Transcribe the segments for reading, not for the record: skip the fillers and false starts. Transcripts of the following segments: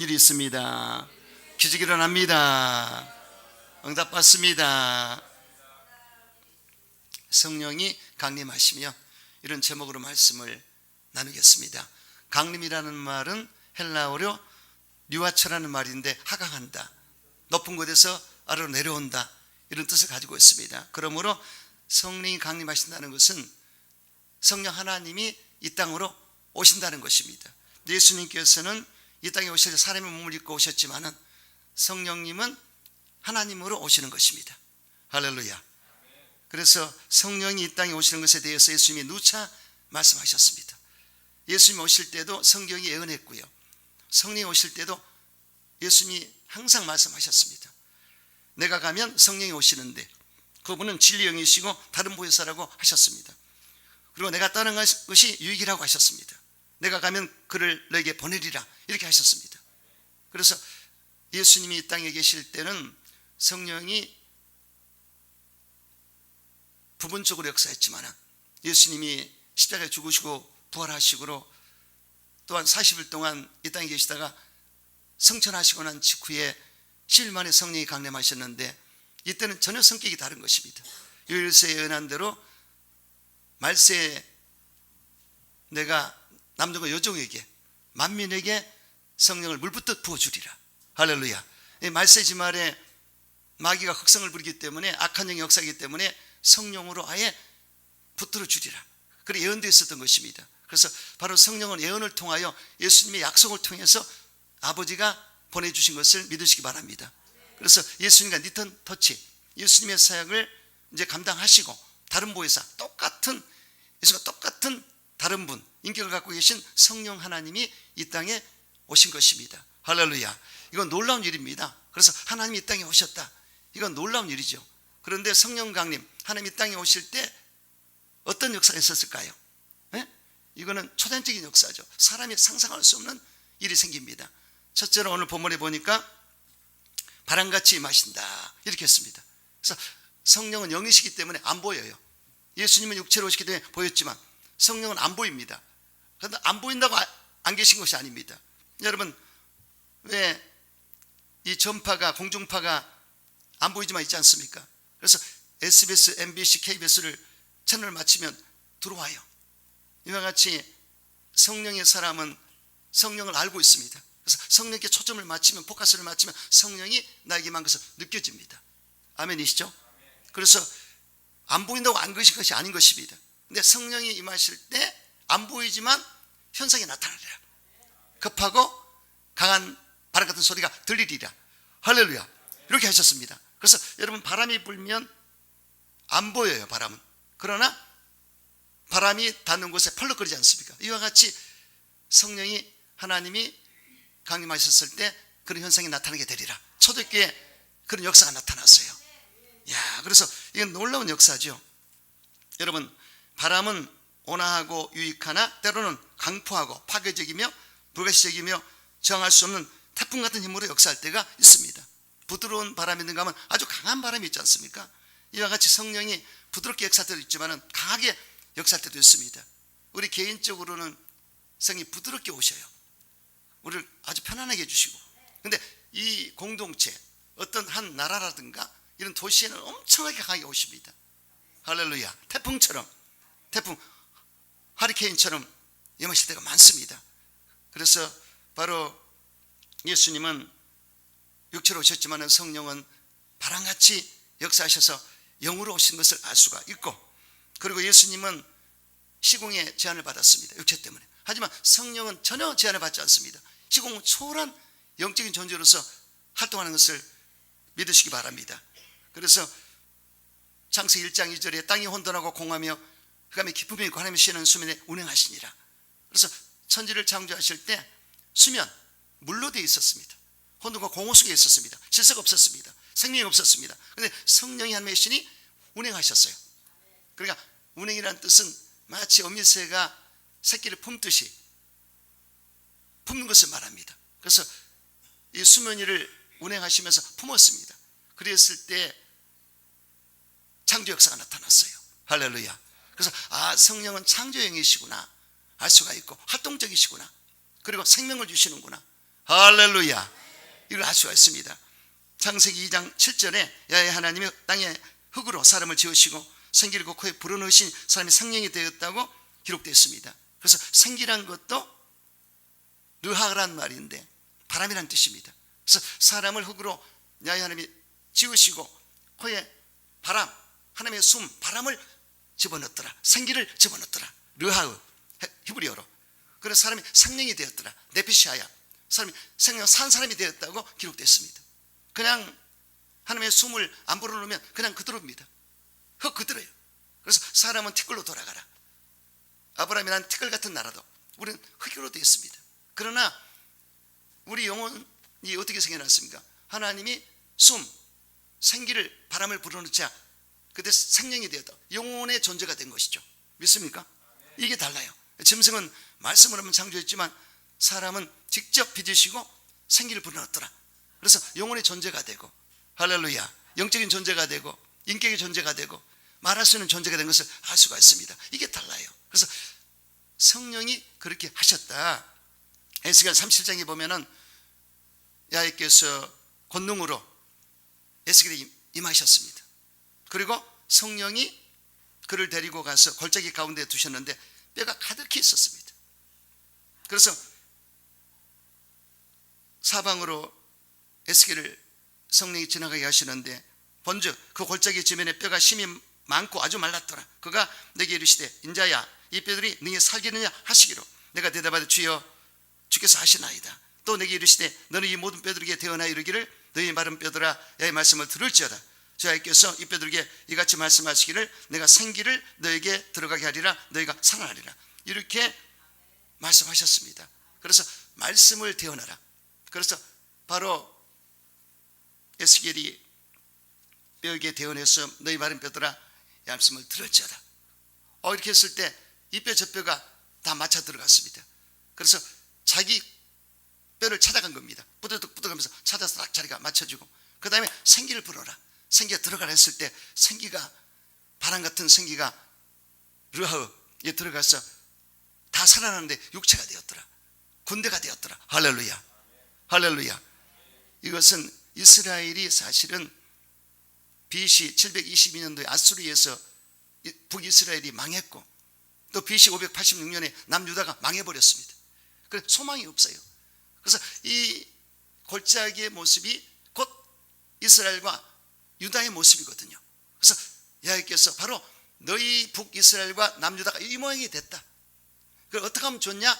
일이 있습니다. 기적이 일어납니다. 응답받습니다. 성령이 강림하시며, 이런 제목으로 말씀을 나누겠습니다. 강림이라는 말은 헬라어로 뉴아처라는 말인데 하강한다, 높은 곳에서 아래로 내려온다, 이런 뜻을 가지고 있습니다. 그러므로 성령이 강림하신다는 것은 성령 하나님이 이 땅으로 오신다는 것입니다. 예수님께서는 이 땅에 오실 때 사람의 몸을 입고 오셨지만은 성령님은 하나님으로 오시는 것입니다. 할렐루야. 그래서 성령이 이 땅에 오시는 것에 대해서 예수님이 누차 말씀하셨습니다. 예수님이 오실 때도 성경이 예언했고요, 성령이 오실 때도 예수님이 항상 말씀하셨습니다. 내가 가면 성령이 오시는데 그분은 진리의 영이시고 다른 보혜사라고 하셨습니다. 그리고 내가 떠나는 것이 유익이라고 하셨습니다. 내가 가면 그를 너에게 보내리라, 이렇게 하셨습니다. 그래서 예수님이 이 땅에 계실 때는 성령이 부분적으로 역사했지만 예수님이 십자가에 죽으시고 부활하시고 또한 40일 동안 이 땅에 계시다가 성천하시고 난 직후에 10일 만에 성령이 강림하셨는데 이때는 전혀 성격이 다른 것입니다. 요일서에 예언한 대로 말세에 내가 남종과 여종에게 만민에게 성령을 물붓듯 부어주리라. 할렐루야. 말세지 말에 마귀가 흑성을 부리기 때문에, 악한 영이 역사하기 때문에 성령으로 아예 붙들어 주리라, 그렇게 예언되어 있었던 것입니다. 그래서 바로 성령은 예언을 통하여 예수님의 약속을 통해서 아버지가 보내주신 것을 믿으시기 바랍니다. 그래서 예수님과 리턴 터치, 예수님의 사역을 이제 감당하시고 다른 보혜사, 똑같은 예수가 똑같은 다른 분, 인격을 갖고 계신 성령 하나님이 이 땅에 오신 것입니다. 할렐루야. 이건 놀라운 일입니다. 그래서 하나님이 이 땅에 오셨다, 이건 놀라운 일이죠. 그런데 성령 강림, 하나님 이 땅에 오실 때 어떤 역사가 있었을까요? 네? 이거는 초대적인 역사죠. 사람이 상상할 수 없는 일이 생깁니다. 첫째로 오늘 본문에 보니까 바람같이 임하신다, 이렇게 했습니다. 그래서 성령은 영이시기 때문에 안 보여요. 예수님은 육체로 오시기 때문에 보였지만 성령은 안 보입니다. 그런데 안 보인다고 안 계신 것이 아닙니다. 여러분, 왜 이 전파가, 공중파가 안 보이지만 있지 않습니까? 그래서 SBS, MBC, KBS를 채널을 맞추면 들어와요. 이와 같이 성령의 사람은 성령을 알고 있습니다. 그래서 성령께 초점을 맞추면, 포커스를 맞추면 성령이 나에게 임한 것을 느껴집니다. 아멘이시죠? 그래서 안 보인다고 안 계신 것이 아닌 것입니다. 근데 성령이 임하실 때 안 보이지만 현상이 나타나리라. 급하고 강한 바람 같은 소리가 들리리라. 할렐루야. 이렇게 하셨습니다. 그래서 여러분, 바람이 불면 안 보여요, 바람은. 그러나 바람이 닿는 곳에 펄럭거리지 않습니까? 이와 같이 성령이, 하나님이 강림하셨을 때 그런 현상이 나타나게 되리라. 초대교회에 그런 역사가 나타났어요. 야, 그래서 이건 놀라운 역사죠. 여러분, 바람은 온화하고 유익하나 때로는 강포하고 파괴적이며 불가시적이며 저항할 수 없는 태풍 같은 힘으로 역사할 때가 있습니다. 부드러운 바람이 있는가 하면 아주 강한 바람이 있지 않습니까? 이와 같이 성령이 부드럽게 역사할 때도 있지만 강하게 역사할 때도 있습니다. 우리 개인적으로는 성령이 부드럽게 오셔요. 우리를 아주 편안하게 해주시고. 근데 이 공동체, 어떤 한 나라라든가 이런 도시에는 엄청나게 강하게 오십니다. 할렐루야. 태풍처럼, 태풍, 하리케인처럼 임하실 때가 많습니다. 그래서 바로 예수님은 육체로 오셨지만 성령은 바람같이 역사하셔서 영으로 오신 것을 알 수가 있고, 그리고 예수님은 시공의 제한을 받았습니다. 육체 때문에. 하지만 성령은 전혀 제한을 받지 않습니다. 시공은 초월한 영적인 존재로서 활동하는 것을 믿으시기 바랍니다. 그래서 창세기 1장 2절에 땅이 혼돈하고 공하며 흑암이 깊음이 있고 하나님의 쉬는 수면에 운행하시니라. 그래서 천지를 창조하실 때 수면, 물로 되어 있었습니다. 혼돈과 공허 속에 있었습니다. 질서가 없었습니다. 생명이 없었습니다. 그런데 성령이 하나님의 신이 운행하셨어요. 그러니까 운행이라는 뜻은 마치 어미새가 새끼를 품듯이 품는 것을 말합니다. 그래서 이 수면 위를 운행하시면서 품었습니다. 그랬을 때 창조 역사가 나타났어요. 할렐루야. 그래서 성령은 창조형이시구나 알 수가 있고, 활동적이시구나, 그리고 생명을 주시는구나. 할렐루야. 이걸 알 수가 있습니다. 창세기 2장 7절에 야훼 하나님이 땅에 흙으로 사람을 지으시고 생기를 그 코에 불어넣으신 사람이 생명이 되었다고 기록되어 있습니다. 그래서 생기란 것도 르하란 말인데 바람이란 뜻입니다. 그래서 사람을 흙으로 야훼 하나님이 지으시고 코에 바람, 하나님의 숨, 바람을 집어넣더라. 생기를 집어넣더라. 르하의 히브리어로. 그래서 사람이 생명이 되었더라. 네피시아야. 사람이 생명 산 사람이 되었다고 기록되었습니다. 그냥 하나님의 숨을 안 불어넣으면 그냥 그대로입니다. 흙 그대로예요. 그래서 사람은 티끌로 돌아가라. 아브라함이란 티끌 같은 나라도 우리는 흙으로 되어 있습니다. 그러나 우리 영혼이 어떻게 생겨났습니까? 하나님이 숨, 생기를 바람을 불어넣자 그때 생명이 되었다. 영혼의 존재가 된 것이죠. 믿습니까? 이게 달라요. 짐승은 말씀을 하면 창조했지만 사람은 직접 빚으시고 생기를 불어넣었더라. 그래서 영혼의 존재가 되고 할렐루야, 영적인 존재가 되고 인격의 존재가 되고 말할 수 있는 존재가 된 것을 알 수가 있습니다. 이게 달라요. 그래서 성령이 그렇게 하셨다. 에스겔 37장에 보면은 야훼께서 권능으로 에스겔에 임하셨습니다. 그리고 성령이 그를 데리고 가서 골짜기 가운데 두셨는데 뼈가 가득히 있었습니다. 그래서 사방으로 에스겔을 성령이 지나가게 하시는데 본즉 그 골짜기 지면에 뼈가 심이 많고 아주 말랐더라. 그가 내게 이르시되 인자야 이 뼈들이 능히 살겠느냐 하시기로 내가 대답하되 주여 주께서 하시나이다. 또 내게 이르시되 너는 이 모든 뼈들에게 대언하여 이르기를 너희 마른 뼈들아 야의 말씀을 들을지어다. 주 하나님께서 이 뼈들에게 이같이 말씀하시기를 내가 생기를 너에게 들어가게 하리라. 너희가 살아나리라. 이렇게 말씀하셨습니다. 그래서 말씀을 대언하라. 그래서 바로 에스겔이 뼈에게 대언해서 너희 마른 뼈들아 이 말씀을 들을지어다. 이렇게 했을 때 이 뼈 저 뼈가 다 맞춰 들어갔습니다. 그래서 자기 뼈를 찾아간 겁니다. 부드덕부드덕하면서 찾아서 딱 자리가 맞춰지고 그 다음에 생기를 불어라. 생기가 들어가라 했을 때 생기가 바람 같은 생기가 르하에 들어가서 다 살아나는데 육체가 되었더라. 군대가 되었더라. 할렐루야. 할렐루야. 이것은 이스라엘이 사실은 BC 722년도에 아수르에서 북이스라엘이 망했고 또 BC 586년에 남유다가 망해버렸습니다. 그래서 소망이 없어요. 그래서 이 골짜기의 모습이 곧 이스라엘과 유다의 모습이거든요. 그래서 야훼께서 바로 너희 북이스라엘과 남유다가 이 모양이 됐다. 그걸 어떻게 하면 좋냐?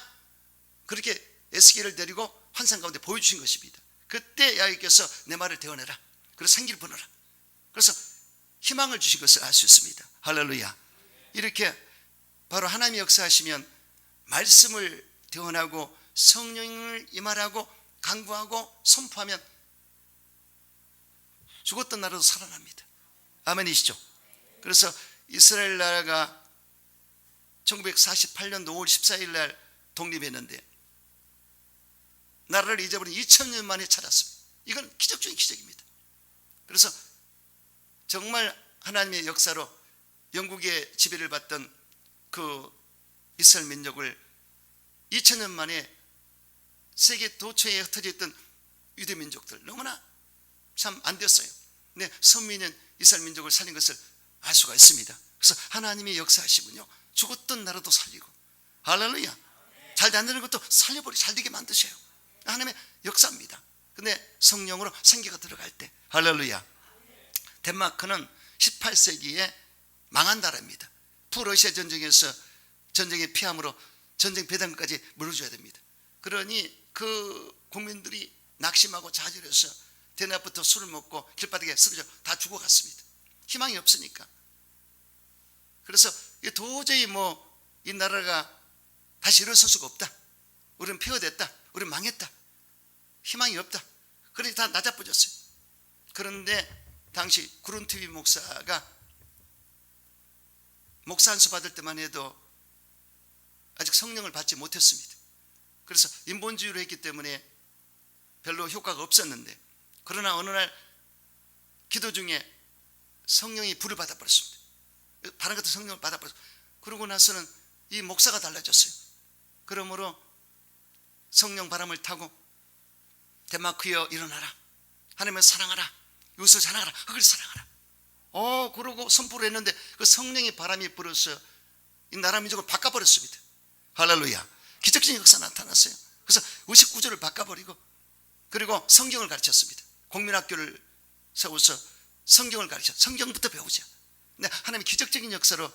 그렇게 에스겔을 데리고 환상 가운데 보여주신 것입니다. 그때 야훼께서 내 말을 대언해라. 그래서 생기를 불어라. 그래서 희망을 주신 것을 알 수 있습니다. 할렐루야. 이렇게 바로 하나님이 역사하시면 말씀을 대언하고 성령을 임하라고 강구하고 선포하면 죽었던 나라도 살아납니다. 아멘이시죠? 그래서 이스라엘 나라가 1948년도 5월 14일 날 독립했는데 나라를 잊어버린 2000년 만에 찾았습니다. 이건 기적 중의 기적입니다. 그래서 정말 하나님의 역사로 영국의 지배를 받던 그 이스라엘 민족을 2000년 만에 세계 도처에 흩어져 있던 유대 민족들 너무나 참 안 됐어요. 근데 선민은 이스라엘 민족을 살린 것을 알 수가 있습니다. 그래서 하나님이 역사하시군요. 죽었던 나라도 살리고 할렐루야. 잘 안 되는 것도 살려버리고 잘 되게 만드셔요. 하나님의 역사입니다. 근데 성령으로 생기가 들어갈 때 할렐루야. 덴마크는 18세기에 망한 나라입니다. 프러시아 전쟁에서 전쟁의 피함으로 전쟁 배당까지 물어줘야 됩니다. 그러니 그 국민들이 낙심하고 좌절해서 대낮부터 술을 먹고 길바닥에 쓰러져 다 죽어갔습니다. 희망이 없으니까. 그래서 도저히 이 나라가 다시 일어설 수가 없다. 우리는 폐허됐다. 우리는 망했다. 희망이 없다. 그러니 다 나자빠졌어요. 그런데 당시 구룬티비 목사가 목사 안수 받을 때만 해도 아직 성령을 받지 못했습니다. 그래서 인본주의로 했기 때문에 별로 효과가 없었는데 그러나 어느 날 기도 중에 성령이 불을 받아버렸습니다. 바람 같은 성령을 받아버렸습니다. 그러고 나서는 이 목사가 달라졌어요. 그러므로 성령 바람을 타고 덴마크여 일어나라, 하나님을 사랑하라, 이웃을 사랑하라, 그걸 사랑하라. 그러고 선포를 했는데 그 성령의 바람이 불어서 이 나라 민족을 바꿔버렸습니다. 할렐루야. 기적적인 역사 나타났어요. 그래서 의식 구조를 바꿔버리고, 그리고 성경을 가르쳤습니다. 국민학교를 세워서 성경을 가르쳐, 성경부터 배우자. 근데 하나님의 기적적인 역사로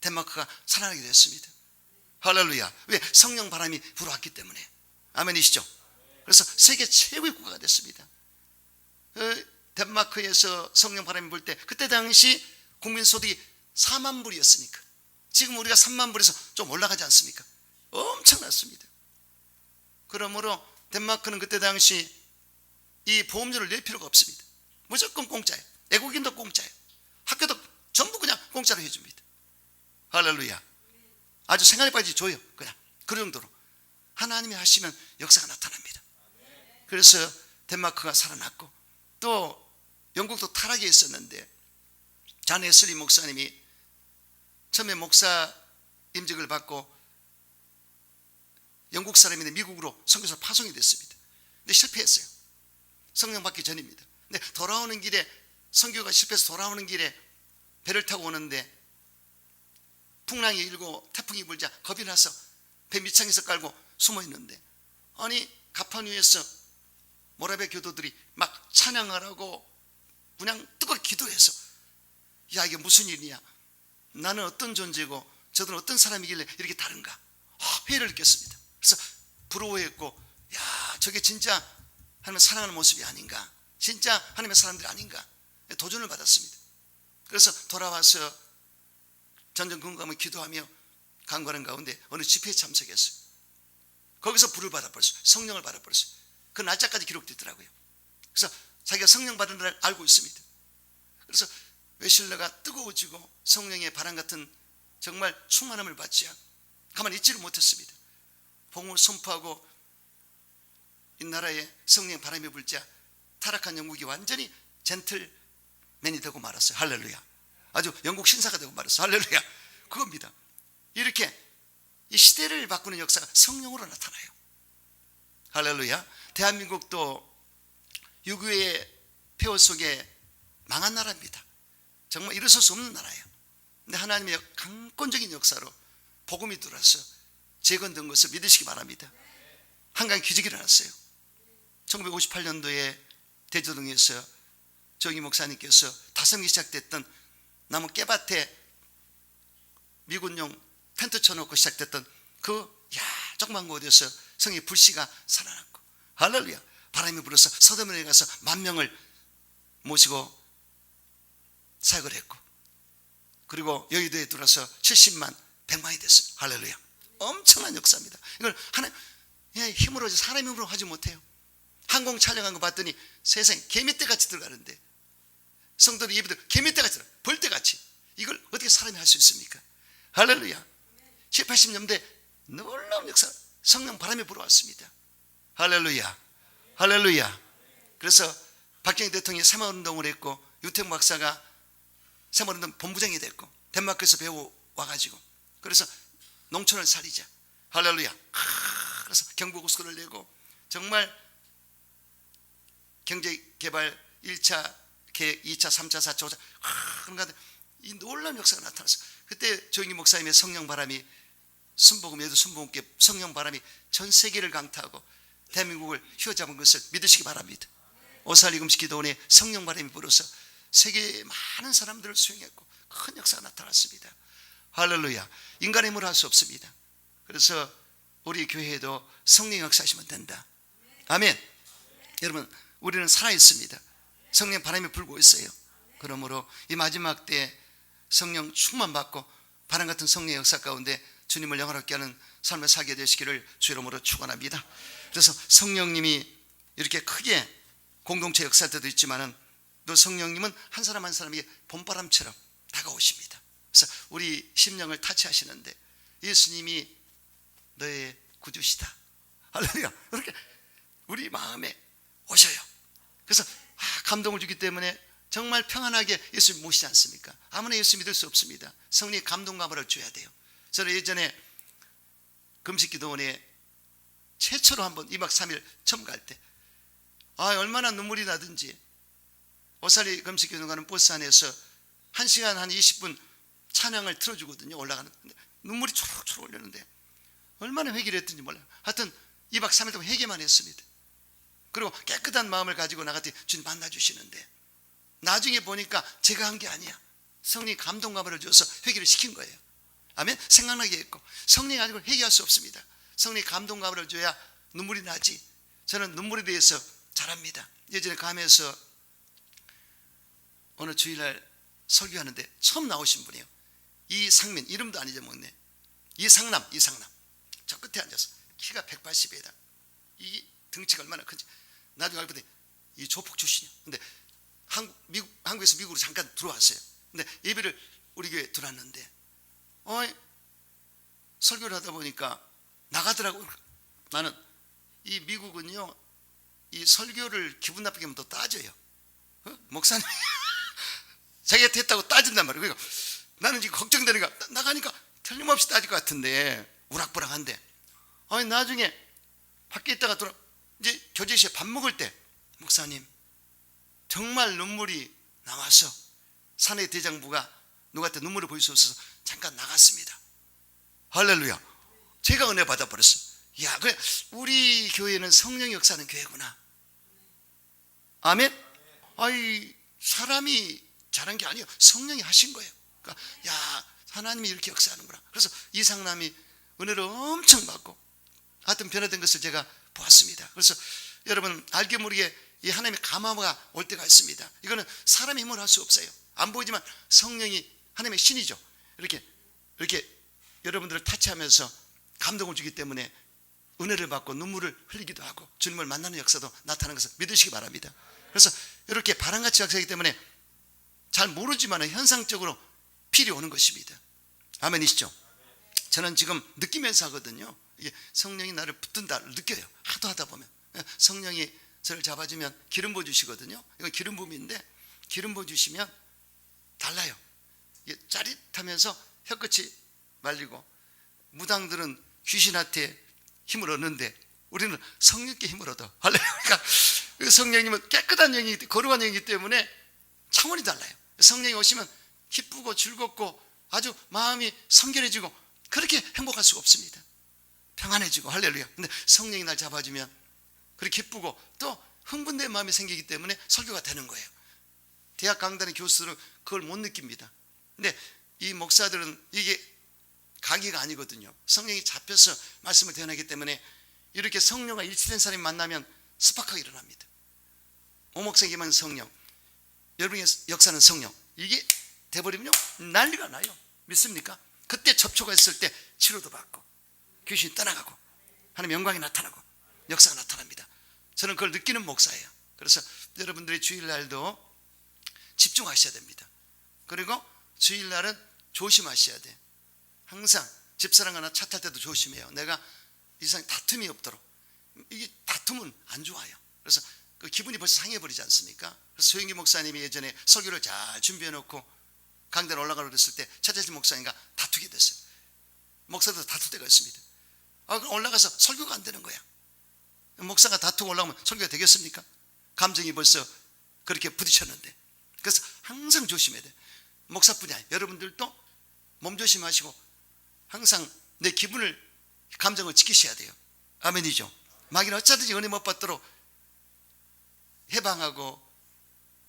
덴마크가 살아나게 됐습니다. 할렐루야. 왜? 성령 바람이 불어왔기 때문에. 아멘이시죠? 그래서 세계 최고의 국가가 됐습니다. 덴마크에서 성령 바람이 불 때, 그때 당시 국민 소득이 4만 불이었으니까 지금 우리가 3만 불에서 좀 올라가지 않습니까? 엄청났습니다. 그러므로 덴마크는 그때 당시 이 보험료를 낼 필요가 없습니다. 무조건 공짜예요. 외국인도 공짜예요. 학교도 전부 그냥 공짜로 해줍니다. 할렐루야. 아주 생활에 빠지 줘요. 그냥 그 정도로 하나님이 하시면 역사가 나타납니다. 그래서 덴마크가 살아났고, 또 영국도 타락이 있었는데 잔 웨슬리 목사님이 처음에 목사 임직을 받고 영국 사람인데 미국으로 선교사로 파송이 됐습니다. 근데 실패했어요. 성령 받기 전입니다. 근데 돌아오는 길에, 선교가 실패해서 돌아오는 길에 배를 타고 오는데 풍랑이 일고 태풍이 불자 겁이 나서 배 밑창에서 깔고 숨어 있는데, 아니 가판 위에서 모라베 교도들이 막 찬양을 하고 그냥 뜨겁게 기도해서, 야 이게 무슨 일이냐, 나는 어떤 존재고 저들은 어떤 사람이길래 이렇게 다른가, 회의를 느꼈습니다. 그래서 부러워했고, 야 저게 진짜 하나님을 사랑하는 모습이 아닌가, 진짜 하나님의 사람들이 아닌가 도전을 받았습니다. 그래서 돌아와서 전전긍긍하며 기도하며 간구하는 가운데 어느 집회에 참석했어요. 거기서 불을 받아버렸어요. 성령을 받아버렸어요. 그 날짜까지 기록되더라고요. 그래서 자기가 성령 받은 날 알고 있습니다. 그래서 웨슬레가 뜨거워지고 성령의 바람 같은 정말 충만함을 받지 않고 가만히 있지를 못했습니다. 복음을 선포하고 이 나라에 성령의 바람이 불자 타락한 영국이 완전히 젠틀맨이 되고 말았어요. 할렐루야. 아주 영국 신사가 되고 말았어요. 할렐루야. 그겁니다. 이렇게 이 시대를 바꾸는 역사가 성령으로 나타나요. 할렐루야. 대한민국도 유교의 폐허 속에 망한 나라입니다. 정말 일어설 수 없는 나라예요. 근데 하나님의 강권적인 역사로 복음이 들어와서 재건된 것을 믿으시기 바랍니다. 한강 기적이 일어났어요. 1958년도에 대저동에서 정희 목사님께서 다성기 시작됐던 나무 깨밭에 미군용 텐트 쳐놓고 시작됐던 그 조그만 곳에서 성의 불씨가 살아났고, 할렐루야. 바람이 불어서 서대문에 가서 10,000명을 모시고 사역을 했고, 그리고 여의도에 들어서 70만 100만이 됐어요. 할렐루야. 엄청난 역사입니다. 이걸 하나님 힘으로, 사람 힘으로 하지 못해요. 항공 촬영한 거 봤더니 세상에 개미떼같이 들어가는데, 성도들 예배들 개미떼같이 들어가, 벌떼같이. 이걸 어떻게 사람이 할 수 있습니까? 할렐루야. 70, 80년대 놀라운 역사, 성령 바람이 불어왔습니다. 할렐루야. 할렐루야. 그래서 박정희 대통령이 새마을운동을 했고, 유택 박사가 새마을운동 본부장이 됐고, 덴마크에서 배워와가지고 그래서 농촌을 살리자. 할렐루야. 그래서 경부고속도로를 내고 정말 경제개발 1차 계획, 2차, 3차, 4차, 5차 그런가 이 놀라운 역사가 나타났어요. 그때 조영기 목사님의 성령 바람이, 순복음에도 순복음께 성령 바람이 전 세계를 강타하고 대한민국을 휘어잡은 것을 믿으시기 바랍니다. 오살리금식 기도원에 성령 바람이 불어서 세계의 많은 사람들을 수용했고 큰 역사가 나타났습니다. 할렐루야. 인간의 힘으로 할 수 없습니다. 그래서 우리 교회에도 성령 역사하시면 된다. 아멘. 여러분, 우리는 살아있습니다. 성령 바람이 불고 있어요. 그러므로 이 마지막 때 성령 충만 받고 바람 같은 성령의 역사 가운데 주님을 영화롭게 하는 삶을 살게 되시기를 주 이름으로 축원합니다. 그래서 성령님이 이렇게 크게 공동체 역사할 때도 있지만은 또 성령님은 한 사람 한 사람에게 봄바람처럼 다가오십니다. 그래서 우리 심령을 타치하시는데 예수님이 너의 구주시다. 할렐루야. 이렇게 우리 마음에 오셔요. 그래서 감동을 주기 때문에 정말 평안하게 예수님 모시지 않습니까? 아무나 예수 믿을 수 없습니다. 성령의 감동감을 줘야 돼요. 저는 예전에 금식기도원에 최초로 한번 2박 3일 처음 갈 때 얼마나 눈물이 나든지. 오사리 금식교회 가는 버스 안에서 1시간 한 20분 찬양을 틀어주거든요. 올라가는. 근데 눈물이 초록초록 흘리는데 얼마나 회개를 했든지 몰라요. 하여튼 2박 3일 동안 회개만 했습니다. 그리고 깨끗한 마음을 가지고 나갔더니 주님 만나주시는데, 나중에 보니까 제가 한 게 아니야. 성령이 감동감을 줘서 회개를 시킨 거예요. 아멘. 생각나게 했고, 성령이 가지고 회개할 수 없습니다. 성령이 감동감을 줘야 눈물이 나지. 저는 눈물에 대해서 잘합니다. 예전에 감에서 어느 주일날 설교하는데 처음 나오신 분이에요. 이상민, 이름도 안 잊어먹네. 이상남. 저 끝에 앉아서 키가 180이다. 이 등치가 얼마나 큰지. 나중에 알고 보니 이 조폭 출신이야. 근데 한국에서 미국으로 잠깐 들어왔어요. 근데 예배를 우리 교회에 들어왔는데 설교를 하다 보니까 나가더라고. 나는 이 미국은요, 이 설교를 기분 나쁘게 하면 또 따져요. 목사님 자기가 됐다고 따진단 말이에요. 그러니까 나는 지금 걱정되니까 나가니까 틀림없이 따질 것 같은데 우락부락한데, 나중에 밖에 있다가 이제 교제실에 밥 먹을 때, 목사님 정말 눈물이 나와서 사내 대장부가 누구한테 눈물을 보일 수 없어서 잠깐 나갔습니다. 할렐루야. 제가 은혜 받아버렸어. 야, 그래, 우리 교회는 성령의 역사하는 교회구나. 아멘. 사람이 잘한 게 아니에요. 성령이 하신 거예요. 그러니까 야, 하나님이 이렇게 역사하는구나. 그래서 이상남이 은혜를 엄청 받고 하여튼 변화된 것을 제가 보았습니다. 그래서 여러분, 알게 모르게 이 하나님의 감화가 올 때가 있습니다. 이거는 사람의 힘으로 할 수 없어요. 안 보이지만 성령이 하나님의 신이죠. 이렇게 여러분들을 타치하면서 감동을 주기 때문에 은혜를 받고 눈물을 흘리기도 하고 주님을 만나는 역사도 나타나는 것을 믿으시기 바랍니다. 그래서 이렇게 바람같이 역사하기 때문에 잘 모르지만 현상적으로 필이 오는 것입니다. 아멘이시죠? 저는 지금 느끼면서 하거든요. 이게 성령이 나를 붙든다를 느껴요. 하도 하다 보면 성령이 저를 잡아주면 기름 부어주시거든요. 이건 기름 부음인데, 기름 부어주시면 달라요. 이게 짜릿하면서 혀끝이 말리고, 무당들은 귀신한테 힘을 얻는데 우리는 성령께 힘을 얻어. 할렐루야. 성령님은 깨끗한 영이기 때문에, 거룩한 영이기 때문에 차원이 달라요. 성령이 오시면 기쁘고 즐겁고 아주 마음이 성결해지고 그렇게 행복할 수가 없습니다. 평안해지고. 할렐루야. 근데 성령이 날 잡아주면 그렇게 기쁘고 또 흥분된 마음이 생기기 때문에 설교가 되는 거예요. 대학 강단의 교수들은 그걸 못 느낍니다. 근데 이 목사들은 이게 강의가 아니거든요. 성령이 잡혀서 말씀을 대언하기 때문에 이렇게 성령과 일치된 사람이 만나면 스파크가 일어납니다. 오목생기만 성령, 여러분의 역사는 성령, 이게 돼버리면요 난리가 나요. 믿습니까? 그때 접촉을 했을 때 치료도 받고 귀신이 떠나가고 하나님의 영광이 나타나고 역사가 나타납니다. 저는 그걸 느끼는 목사예요. 그래서 여러분들이 주일날도 집중하셔야 됩니다. 그리고 주일날은 조심하셔야 돼. 항상 집사람과 차 탈 때도 조심해요. 내가 이상 다툼이 없도록. 이게 다툼은 안 좋아요. 그래서 그 기분이 벌써 상해버리지 않습니까? 그래서 소영기 목사님이 예전에 설교를 잘 준비해놓고 강단에 올라가려고 그랬을 때 차태실 목사님과 다투게 됐어요. 목사도 다툴 때가 있습니다. 그럼 올라가서 설교가 안 되는 거야. 목사가 다투고 올라가면 설교가 되겠습니까? 감정이 벌써 그렇게 부딪혔는데. 그래서 항상 조심해야 돼. 목사뿐이 아니에요. 여러분들도 몸조심하시고 항상 내 기분을, 감정을 지키셔야 돼요. 아멘이죠. 마귀는 어쩌든지 은혜 못 받도록 해방하고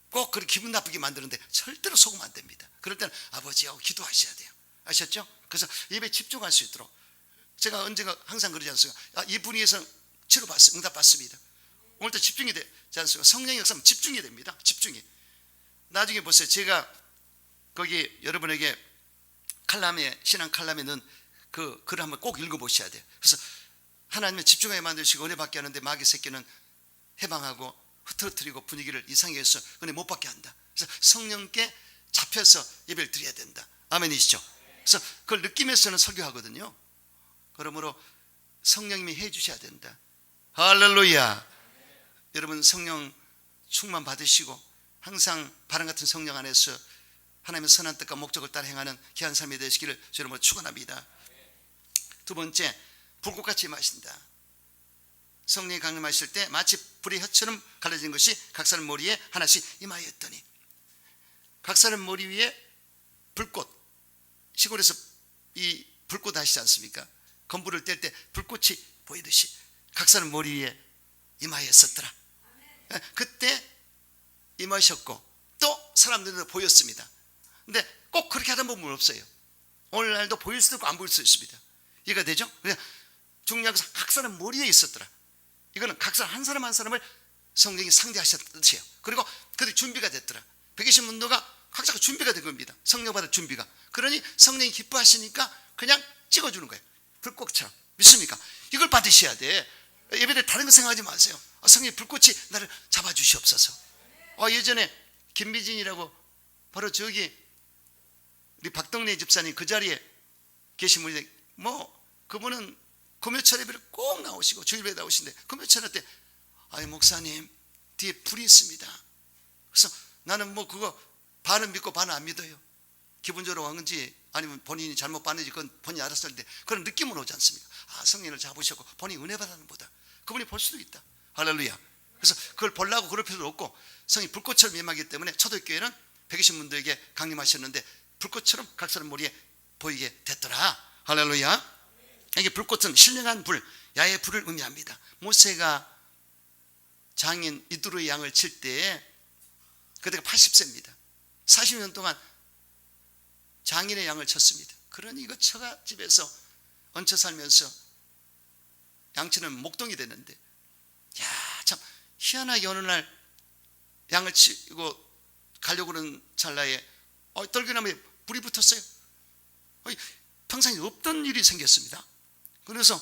꼭 그렇게 기분 나쁘게 만드는데 절대로 속으면 안 됩니다. 그럴 때는 아버지하고 기도하셔야 돼요. 아셨죠? 그래서 예배에 집중할 수 있도록. 제가 언젠가 항상 그러지 않습니까? 이 분위기에서 치료받습니다. 응답받습니다. 오늘도 집중이 되지 않습니까? 성령의 역사는 집중이 됩니다. 집중이. 나중에 보세요. 제가 거기 여러분에게 칼럼에, 신앙 칼럼에 넣은 그 글을 한번 꼭 읽어보셔야 돼요. 그래서 하나님의 집중하게 만드시고 은혜 받게 하는데 마귀 새끼는 해방하고 흐트러뜨리고 분위기를 이상하게 해서 은혜 못 받게 한다. 그래서 성령께 잡혀서 예배를 드려야 된다. 아멘이시죠? 그래서 그걸 느끼면서는 설교하거든요. 그러므로 성령님이 해주셔야 된다. 할렐루야. 여러분 성령 충만 받으시고 항상 바람 같은 성령 안에서 하나님의 선한 뜻과 목적을 따라 행하는 귀한 삶이 되시기를 여러분 축원합니다. 두 번째, 불꽃같이 임하신다. 성령이 강림하실 때 마치 불의 혀처럼 갈라진 것이 각사는 머리에 하나씩 임하였더니, 각사는 머리 위에 불꽃, 시골에서 이 불꽃 아시지 않습니까? 건불을 뗄 때 불꽃이 보이듯이 각사는 머리 위에 임하였었더라. 그때 임하셨고 또 사람들도 보였습니다. 근데 꼭 그렇게 하다 보면 없어요. 오늘날도 보일 수도 있고 안 보일 수도 있습니다. 이해가 되죠? 중요한 것은 각사는 머리에 있었더라. 이거는 각사 한 사람 한 사람을 성령이 상대하셨다는 뜻이에요. 그리고 그들이 준비가 됐더라. 120문도가 각자가 준비가 된 겁니다. 성령 받을 준비가. 그러니 성령이 기뻐하시니까 그냥 찍어주는 거예요. 불꽃처럼. 믿습니까? 이걸 받으셔야 돼. 예배를 다른 거 생각하지 마세요. 성령의 불꽃이 나를 잡아주시옵소서. 예전에 김미진이라고 바로 저기 우리 박동래 집사님 그 자리에 계신 분인데, 그분은 금요철 예배를 꼭 나오시고 주일배에 나오신데, 금요철 때 목사님 뒤에 불이 있습니다. 그래서 나는 그거 반은 믿고 반은 안 믿어요. 기분적으로 온 건지 아니면 본인이 잘못 봤는지 그건 본인이 알았을 텐데, 그런 느낌은 오지 않습니까? 성령을 잡으셨고 본인이 은혜 받는 보다 그분이 볼 수도 있다. 할렐루야. 그래서 그걸 보려고 그럴 필요도 없고, 성이 불꽃처럼 임하기 때문에 초대교회는 120문도에게 강림하셨는데 불꽃처럼 각사는 머리에 보이게 됐더라. 할렐루야. 이게 불꽃은 신령한 불, 야의 불을 의미합니다. 모세가 장인 이두로의 양을 칠 때 그때가 80세입니다. 40년 동안 장인의 양을 쳤습니다. 그러니 이거 처갓집에서 얹혀 살면서 양치는 목동이 됐는데, 참 희한하게 어느 날 양을 치고 가려고 그러는 찰나에 떨기나무에 불이 붙었어요. 평상시 없던 일이 생겼습니다. 그래서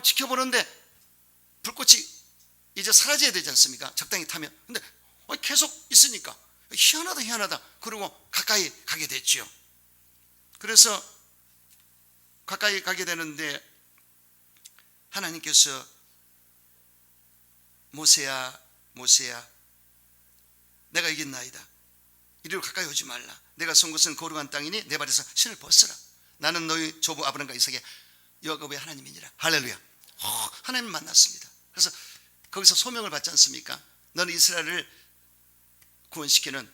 지켜보는데 불꽃이 이제 사라져야 되지 않습니까? 적당히 타면. 근데 계속 있으니까 희한하다. 그러고 가까이 가게 됐죠. 그래서 가까이 가게 되는데 하나님께서 모세야 내가 이겼나이다. 이리로 가까이 오지 말라. 내가 선 곳은 거룩한 땅이니 내 발에서 신을 벗으라. 나는 너희 조부 아브람과 이삭의 야곱의 하나님이니라. 할렐루야. 하나님 만났습니다. 그래서 거기서 소명을 받지 않습니까? 너는 이스라엘을 구원시키는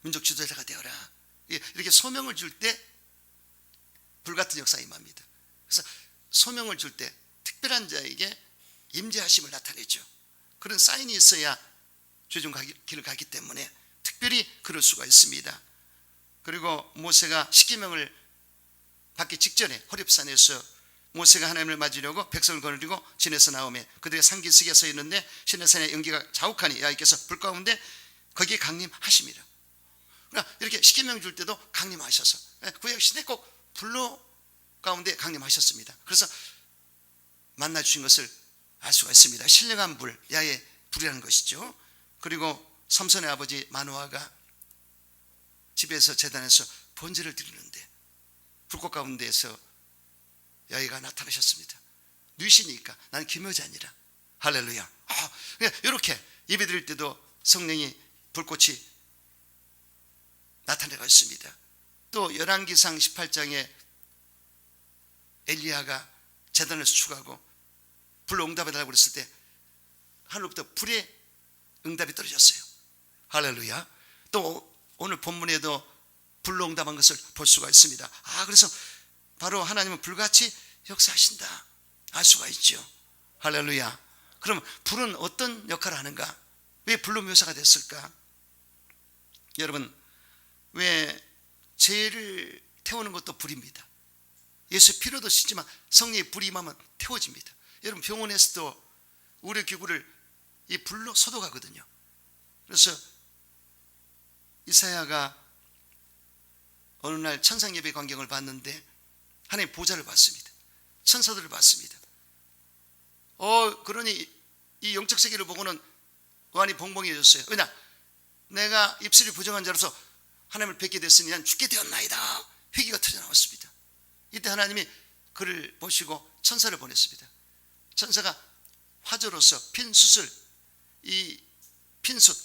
민족 지도자가 되어라. 이렇게 소명을 줄 때 불같은 역사가 임합니다. 그래서 소명을 줄 때 특별한 자에게 임재하심을 나타내죠. 그런 사인이 있어야 최종 길을 가기 때문에 특별히 그럴 수가 있습니다. 그리고 모세가 십계명을 받기 직전에 호렙산에서 모세가 하나님을 맞으려고 백성을 거느리고 진에서 나오매 그들의 상기석에 서 있는데 시내산의 연기가 자욱하니 여호와께서 불 가운데 거기에 강림하심이라. 그러니까 이렇게 십계명 줄 때도 강림하셔서 구약 시대 꼭 불로 가운데 강림하셨습니다. 그래서 만나 주신 것을 알 수가 있습니다. 신령한 불, 야의 불이라는 것이죠. 그리고 삼손의 아버지 마노아가 집에서 제단에서 번제를 드리는데 불꽃 가운데에서 야훼가 나타나셨습니다. 뉘시니까 나는 기묘자니라. 할렐루야. 이렇게 예배 드릴 때도 성령이 불꽃이 나타내고 있습니다. 또 열왕기상 18장에 엘리야가 제단을 수축하고 불로 응답해달라고 그랬을 때 하늘로부터 불의 응답이 떨어졌어요. 할렐루야. 또 오늘 본문에도 불로 응답한 것을 볼 수가 있습니다. 그래서 바로 하나님은 불같이 역사하신다 알 수가 있죠. 할렐루야. 그럼 불은 어떤 역할을 하는가? 왜 불로 묘사가 됐을까? 여러분, 왜 죄를 태우는 것도 불입니다. 예수 피로도 씻지만 성령의 불이 임하면 태워집니다. 여러분, 병원에서도 의료기구를 이 불로 소독하거든요. 그래서 이사야가 어느 날 천상 예배 광경을 봤는데 하나님 보좌를 봤습니다. 천사들을 봤습니다. 그러니 이 영적 세계를 보고는 의안이 벙벙해졌어요. 왜냐? 내가 입술이 부정한 자로서 하나님을 뵙게 됐으니 난 죽게 되었나이다. 회개가 터져 나왔습니다. 이때 하나님이 그를 보시고 천사를 보냈습니다. 천사가 화조로서 핀 숯을, 이 핀숯,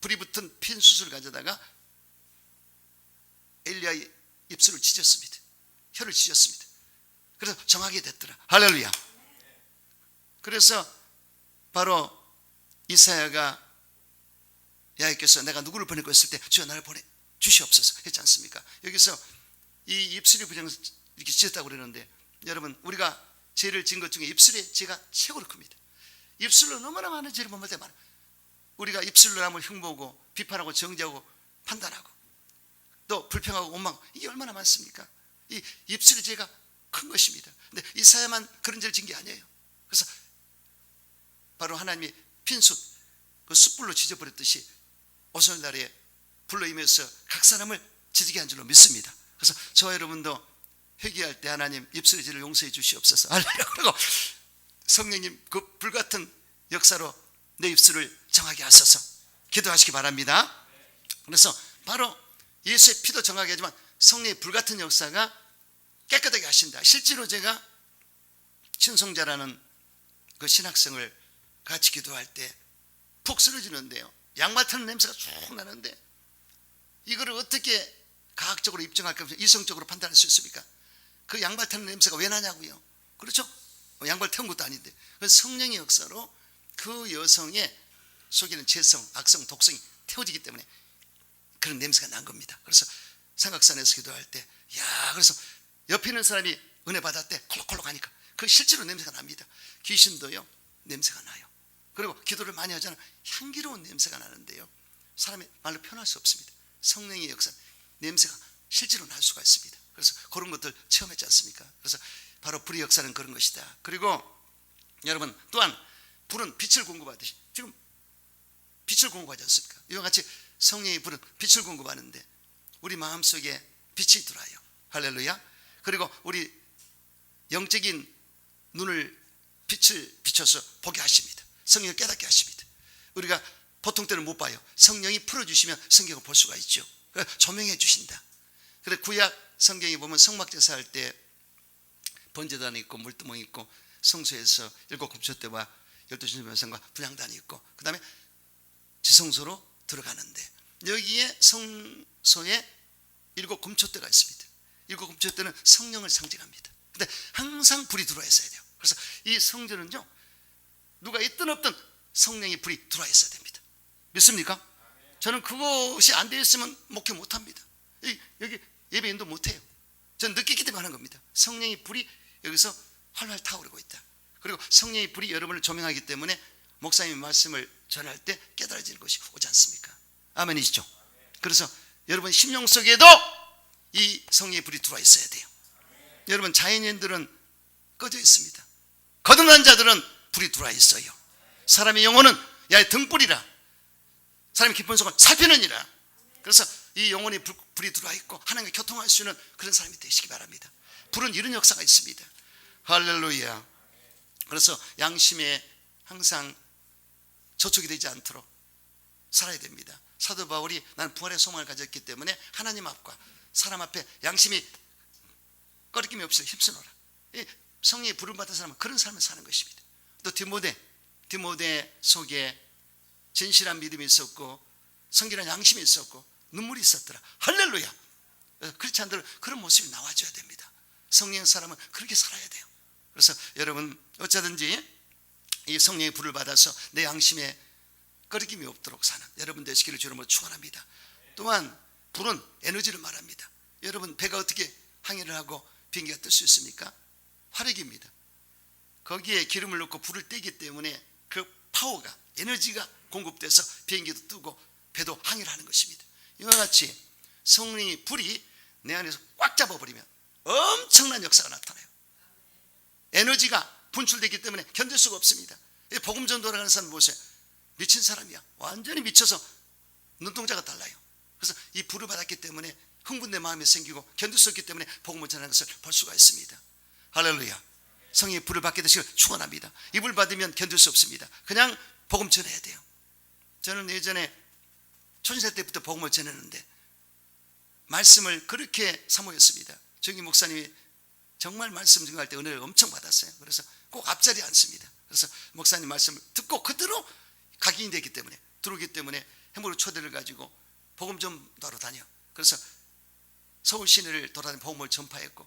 불이 붙은 핀숯을 가져다가 엘리야의 입술을 찢었습니다. 혀를 찢었습니다. 그래서 정하게 됐더라. 할렐루야. 그래서 바로 이사야가 야훼께서 내가 누구를 보내고 했을 때 주여 나를 보내 주시옵소서 했지 않습니까? 여기서 이 입술이 부정 이렇게 지었다고 그러는데, 여러분 우리가 죄를 지은 것 중에 입술의 죄가 최고로 큽니다. 입술로 너무나 많은 죄를 범할 때 많아요. 우리가 입술로 남을 흉보고 비판하고 정죄하고 판단하고 또 불평하고 원망, 이게 얼마나 많습니까? 이 입술의 죄가 큰 것입니다. 근데 이사야만 그런 죄를 지은 게 아니에요. 그래서 바로 하나님이 핀숯 그 숯불로 지져버렸듯이 오늘날에 불로 임해서 각 사람을 지지게 한 줄로 믿습니다. 그래서 저와 여러분도 회개할 때 하나님 입술의 죄를 용서해 주시옵소서. 그리고 성령님 그 불같은 역사로 내 입술을 정하게 하소서 기도하시기 바랍니다. 그래서 바로 예수의 피도 정하게 하지만 성령의 불같은 역사가 깨끗하게 하신다. 실제로 제가 신성자라는 그 신학생을 같이 기도할 때 푹 쓰러지는데요, 양말 타는 냄새가 쭉 나는데 이거를 어떻게 과학적으로 입증할까, 이성적으로 판단할 수 있습니까? 그 양말 타는 냄새가 왜 나냐고요. 그렇죠? 양말 태운 것도 아닌데. 성령의 역사로 그 여성의 속에는 죄성, 악성, 독성이 태워지기 때문에 그런 냄새가 난 겁니다. 그래서 삼각산에서 기도할 때, 그래서 옆에 있는 사람이 은혜 받았대 콜록콜록 하니까 그 실제로 냄새가 납니다. 귀신도요 냄새가 나요. 그리고 기도를 많이 하잖아요. 향기로운 냄새가 나는데요, 사람의 말로 표현할 수 없습니다. 성령의 역사, 냄새가 실제로 날 수가 있습니다. 그래서 그런 것들 체험했지 않습니까? 그래서 바로 불의 역사는 그런 것이다. 그리고 여러분 또한 불은 빛을 공급하듯이 지금 빛을 공급하지 않습니까? 이와 같이 성령의 불은 빛을 공급하는데 우리 마음속에 빛이 들어와요. 할렐루야. 그리고 우리 영적인 눈을 빛을 비춰서 보게 하십니다. 성령을 깨닫게 하십니다. 우리가 보통 때는 못 봐요. 성령이 풀어주시면 성경을 볼 수가 있죠. 조명해 주신다. 그래 구약 성경에 보면 성막제사 할 때 번제단이 있고 물두멍이 있고 성소에서 7 금초대와 12 신전병상과 분향단이 있고 그 다음에 지성소로 들어가는데 여기에 성소에 7 금초대가 있습니다. 7 금초대는 성령을 상징합니다. 근데 항상 불이 들어와 있어야 돼요. 그래서 이 성전은요 누가 있든 없든 성령의 불이 들어와 있어야 됩니다. 믿습니까? 저는 그것이 안 되어 있으면 목회 못합니다. 여기 예배 인도 못해요. 저는 느끼기 때문에 하는 겁니다. 성령의 불이 여기서 활활 타오르고 있다. 그리고 성령의 불이 여러분을 조명하기 때문에 목사님의 말씀을 전할 때 깨달아지는 것이 오지 않습니까? 아멘이시죠? 그래서 여러분 심령 속에도 이 성령의 불이 들어와 있어야 돼요. 여러분 자연인들은 꺼져 있습니다. 거듭난 자들은 불이 들어와 있어요. 사람의 영혼은 야의 등불이라 사람의 깊은 속을 살피느니라. 그래서 이 영혼이 불이 들어와 있고 하나님과 교통할 수 있는 그런 사람이 되시기 바랍니다. 불은 이런 역사가 있습니다. 할렐루야. 그래서 양심에 항상 저촉이 되지 않도록 살아야 됩니다. 사도 바울이 나는 부활의 소망을 가졌기 때문에 하나님 앞과 사람 앞에 양심이 꺼리낌이 없이 힘쓰노라. 성령의 부름 받은 사람은 그런 삶을 사는 것입니다. 또 디모데 속에 진실한 믿음이 있었고 성결한 양심이 있었고 눈물이 있었더라. 할렐루야. 그렇지 않더라도 그런 모습이 나와줘야 됩니다. 성령의 사람은 그렇게 살아야 돼요. 그래서 여러분 어쩌든지 이 성령의 불을 받아서 내 양심에 꺼리낌이 없도록 사는 여러분 되시기를 주님으로 축원합니다. 또한 불은 에너지를 말합니다. 여러분 배가 어떻게 항해를 하고 비행기가 뜰 수 있습니까? 화력입니다. 거기에 기름을 넣고 불을 떼기 때문에 그 파워가 에너지가 공급돼서 비행기도 뜨고 배도 항해를 하는 것입니다. 이와 같이 성령의 불이 내 안에서 꽉 잡아버리면 엄청난 역사가 나타나요. 에너지가 분출되기 때문에 견딜 수가 없습니다. 복음 전도를 하는 사람 보세요. 미친 사람이야. 완전히 미쳐서 눈동자가 달라요. 그래서 이 불을 받았기 때문에 흥분된 마음이 생기고 견딜 수 없기 때문에 복음을 전하는 것을 볼 수가 있습니다. 할렐루야. 성령의 불을 받게 되시길 축원합니다. 이 불 받으면 견딜 수 없습니다. 그냥 복음 전해야 돼요. 저는 예전에 초신세 때부터 복음을 전했는데 말씀을 그렇게 사모했습니다. 정기 목사님이 정말 말씀 증거할 때 은혜를 엄청 받았어요. 그래서 꼭 앞자리에 앉습니다. 그래서 목사님 말씀을 듣고 그대로 각인이 되기 때문에 들어오기 때문에 행보로 초대를 가지고 복음 전도하러 다녀. 그래서 서울 시내를 돌아다니며 복음을 전파했고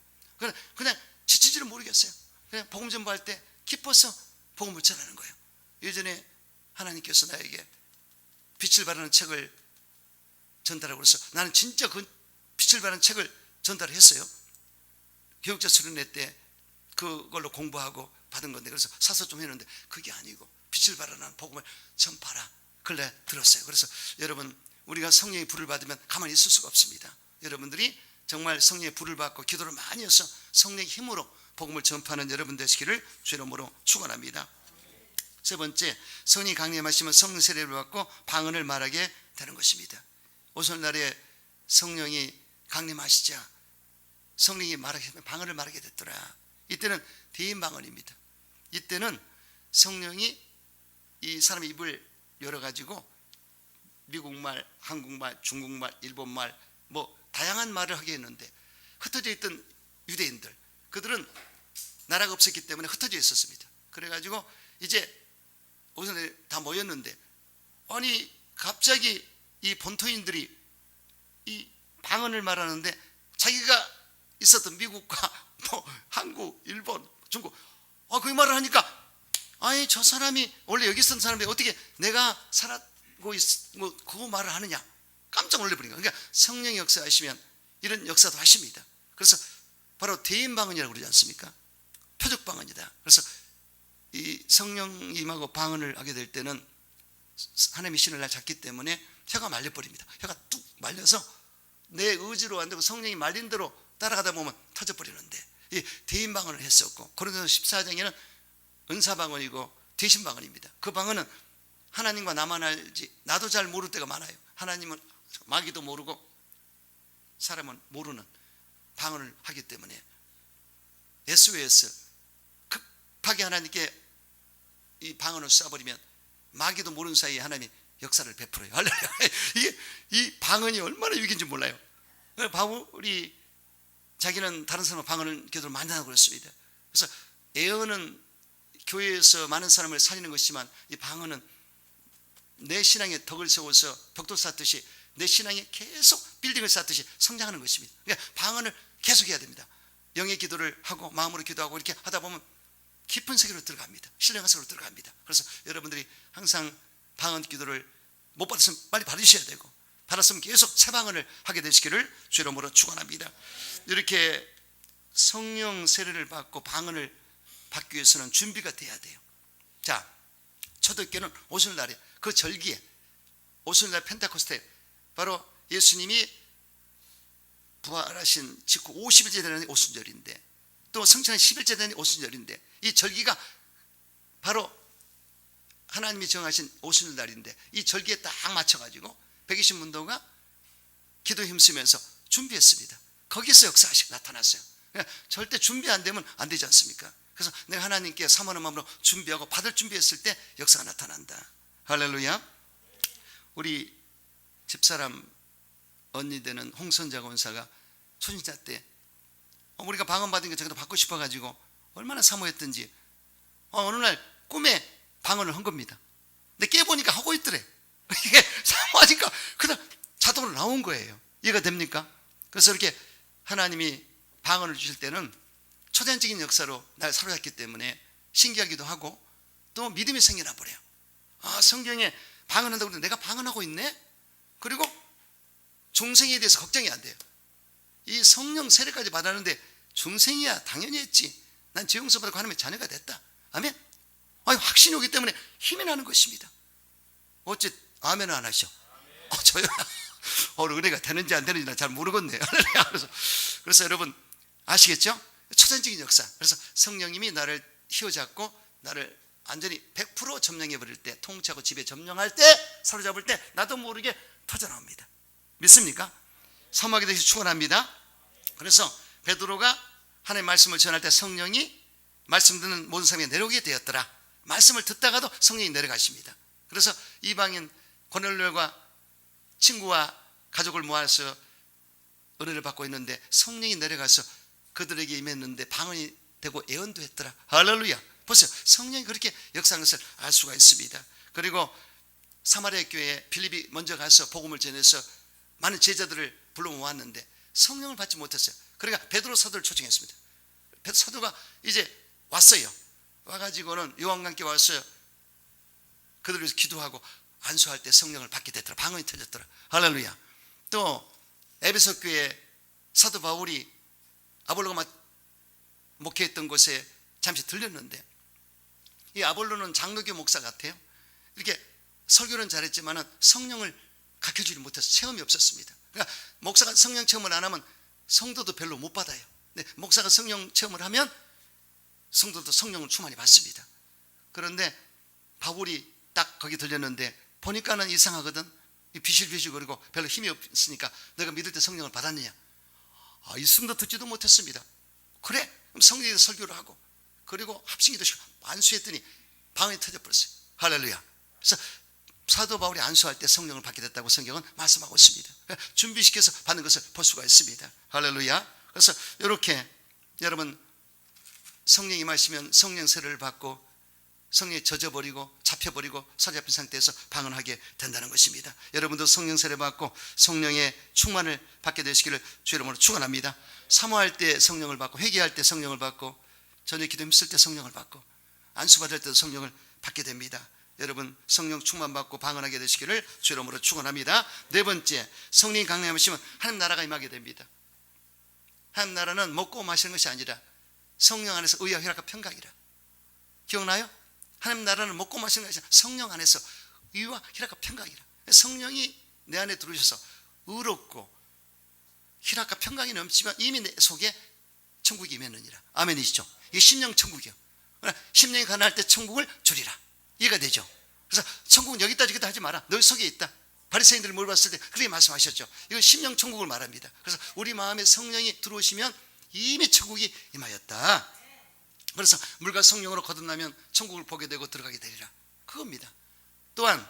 그냥 지치지를 모르겠어요. 그냥 복음 전파할 때 기뻐서 복음을 전하는 거예요. 예전에 하나님께서 나에게 빛을 발하는 책을 전달하고 그래서 나는 진짜 그 빛을 발하는 책을 전달했어요. 교육자 수련회 때 그걸로 공부하고 받은 건데, 그래서 사서 좀 했는데 그게 아니고 빛을 발하는 복음을 전파라, 그래 들었어요. 그래서 여러분, 우리가 성령의 불을 받으면 가만히 있을 수가 없습니다. 여러분들이 정말 성령의 불을 받고 기도를 많이 해서 성령의 힘으로 복음을 전파하는 여러분 되시기를 주의 이름으로 축원합니다. 세 번째, 성령이 강림하시면 성령 세례를 받고 방언을 말하게 되는 것입니다. 오순절날에 성령이 강림하시자 성령이 말하시면 방언을 말하게 됐더라. 이때는 대인 방언입니다. 이때는 성령이 이 사람의 입을 열어가지고 미국말, 한국말, 중국말, 일본말 뭐 다양한 말을 하게 했는데, 흩어져 있던 유대인들, 그들은 나라가 없었기 때문에 흩어져 있었습니다. 그래가지고 이제 오순절에 다 모였는데, 아니 갑자기 이 본토인들이 이 방언을 말하는데 자기가 있었던 미국과 뭐 한국, 일본, 중국 그 말을 하니까, 아니 저 사람이 원래 여기 있었던 사람인데 어떻게 내가 살았고 뭐 그거 말을 하느냐, 깜짝 놀래버린 거예요. 그러니까 성령의 역사하시면 이런 역사도 하십니다. 그래서 바로 대인 방언이라고 그러지 않습니까? 표적 방언이다. 그래서 이 성령님하고 방언을 하게 될 때는 하나님의 신을 날 잡기 때문에 혀가 말려버립니다. 혀가 뚝 말려서 내 의지로 안 되고 성령이 말린 대로 따라가다 보면 터져버리는데, 이 대인 방언을 했었고, 고린도서 14장에는 은사 방언이고 대신 방언입니다. 그 방언은 하나님과 나만 알지 나도 잘 모를 때가 많아요. 하나님은 마귀도 모르고 사람은 모르는 방언을 하기 때문에 SOS, 급하게 하나님께 이 방언을 쏴버리면 마귀도 모르는 사이에 하나님이 역사를 베풀어요. 할렐루야. 이게 이 방언이 얼마나 위기인지 몰라요. 바울이 자기는 다른 사람과 방언을 기도를 많이 하고 그랬습니다. 그래서 예언은 교회에서 많은 사람을 살리는 것이지만, 이 방언은 내 신앙에 덕을 세워서 벽돌 쌓듯이 내 신앙에 계속 빌딩을 쌓듯이 성장하는 것입니다. 그러니까 방언을 계속 해야 됩니다. 영의 기도를 하고 마음으로 기도하고 이렇게 하다 보면 깊은 세계로 들어갑니다. 신령한 세계로 들어갑니다. 그래서 여러분들이 항상 방언 기도를 못 받았으면 빨리 받으셔야 되고, 받았으면 계속 새 방언을 하게 되시기를 주의 이름으로 축원합니다. 이렇게 성령 세례를 받고 방언을 받기 위해서는 준비가 돼야 돼요. 자, 초대교회는 오순절날에 그 절기에, 오순절날 펜테코스테, 바로 예수님이 부활하신 직후 50일째 되는 오순절인데, 또 성찬 10일째 되는 오순절인데, 이 절기가 바로 하나님이 정하신 오순절날인데, 이 절기에 딱 맞춰가지고 120문도가 기도 힘쓰면서 준비했습니다. 거기서 역사하시고 나타났어요. 그러니까 절대 준비 안 되면 안 되지 않습니까? 그래서 내가 하나님께 사모하는 마음으로 준비하고 받을 준비했을 때 역사가 나타난다. 할렐루야. 우리 집사람 언니 되는 홍선자 권사가 초신자 때 우리가 방언 받은 거 자기도 받고 싶어가지고 얼마나 사모했던지 어느 날 꿈에 방언을 한 겁니다. 근데 깨보니까 하고 있더래. 이게 사모하니까 그냥 자동으로 나온 거예요. 이해가 됩니까? 그래서 이렇게 하나님이 방언을 주실 때는 초대적인 역사로 날 사로잡기 때문에 신기하기도 하고 또 믿음이 생겨나 버려요. 성경에 방언한다고 그러는데 내가 방언하고 있네? 그리고 중생에 대해서 걱정이 안 돼요. 이 성령 세례까지 받았는데 중생이야 당연히 했지. 난 죄용서 받고 하나님의 자녀가 됐다. 아멘. 확신이 오기 때문에 힘이 나는 것입니다. 어째 아멘은 안 하셔? 저요. 은혜가 되는지 안 되는지 난 잘 모르겠네요. 그래서 여러분 아시겠죠? 초전적인 역사. 그래서 성령님이 나를 휘어잡고 나를 완전히 100% 점령해 버릴 때, 통치하고 지배 점령할 때, 사로잡을 때 나도 모르게 터져나옵니다. 믿습니까? 사모하게 되시 축원합니다. 그래서 베드로가 하나님의 말씀을 전할 때 성령이 말씀 듣는 모든 사람이 내려오게 되었더라. 말씀을 듣다가도 성령이 내려가십니다. 그래서 이방인 고넬료가 친구와 가족을 모아서 은혜를 받고 있는데 성령이 내려가서 그들에게 임했는데 방언이 되고 예언도 했더라. 할렐루야. 보세요. 성령이 그렇게 역사하는 것을 알 수가 있습니다. 그리고 사마리아 교회에 빌립이 먼저 가서 복음을 전해서 많은 제자들을 불러 모았는데 성령을 받지 못했어요. 그러니까 베드로 사도를 초청했습니다. 베드로 사도가 이제 왔어요. 와가지고는 요한과 함께 와서 그들을 위해서 기도하고 안수할 때 성령을 받게 됐더라. 방언이 터졌더라. 할렐루야. 또 에베소 교회 사도 바울이 아볼로가 목회했던 곳에 잠시 들렸는데, 이 아볼로는 장로교 목사 같아요. 이렇게 설교는 잘했지만 성령을 가르쳐주지 못해서 체험이 없었습니다. 그러니까 목사가 성령 체험을 안 하면 성도도 별로 못 받아요. 근데 목사가 성령 체험을 하면 성도도 성령을 충만히 받습니다. 그런데 바울이 딱 거기 들렸는데 보니까는 이상하거든. 비실비실거리고 별로 힘이 없으니까 내가 믿을 때 성령을 받았느냐? 있음도 듣지도 못했습니다. 그래, 그럼 성령이 설교를 하고 그리고 합심기도 시고 안수했더니 방언이 터져버렸어요. 할렐루야. 그래서 사도 바울이 안수할 때 성령을 받게 됐다고 성경은 말씀하고 있습니다. 준비시켜서 받는 것을 볼 수가 있습니다. 할렐루야. 그래서 이렇게 여러분 성령이 임하시면 성령 세례를 받고 성령에 젖어버리고 잡혀버리고 사로잡힌 상태에서 방언하게 된다는 것입니다. 여러분도 성령 세례 받고 성령의 충만을 받게 되시기를 주의 이름으로 축원합니다. 사모할 때 성령을 받고 회개할 때 성령을 받고 전에 기도 힘쓸 때 성령을 받고 안수받을 때도 성령을 받게 됩니다. 여러분 성령 충만 받고 방언하게 되시기를 주의 이름으로 축원합니다. 네 번째, 성령이 강림하시면 하나님 나라가 임하게 됩니다. 하나님 나라는 먹고 마시는 것이 아니라 성령 안에서 의와 희락과 평강이라. 기억나요? 하나님 나라는 먹고 마시는 것이 아니라 성령 안에서 의와 희락과 평강이라. 성령이 내 안에 들어오셔서 의롭고 희락과 평강이 넘치면 이미 내 속에 천국이 임했느니라. 아멘이시죠? 이게 심령 천국이요. 심령이 가난할 때 천국을 주리라. 이해가 되죠? 그래서 천국은 여기 있다 저기 있다 하지 마라. 너희 속에 있다. 바리새인들을 물어봤을 때 그렇게 말씀하셨죠. 이건 심령 천국을 말합니다. 그래서 우리 마음에 성령이 들어오시면 이미 천국이 임하였다. 그래서 물과 성령으로 거듭나면 천국을 보게 되고 들어가게 되리라. 그겁니다. 또한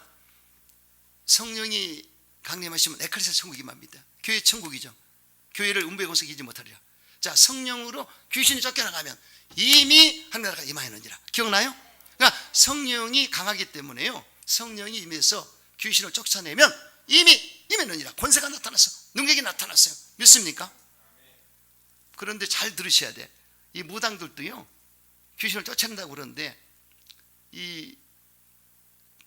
성령이 강림하시면 에클레시아 천국이 임합니다. 교회 천국이죠. 교회를 음부의 이기지 못하리라. 자, 성령으로 귀신이 쫓겨나가면 이미 하늘나라가 임하였느니라. 기억나요? 그러니까 성령이 강하기 때문에요. 성령이 임해서 귀신을 쫓아내면 이미 임했느니라. 권세가 나타났어. 능력이 나타났어요. 믿습니까? 그런데 잘 들으셔야 돼. 이 무당들도요 귀신을 쫓아낸다고 그러는데 이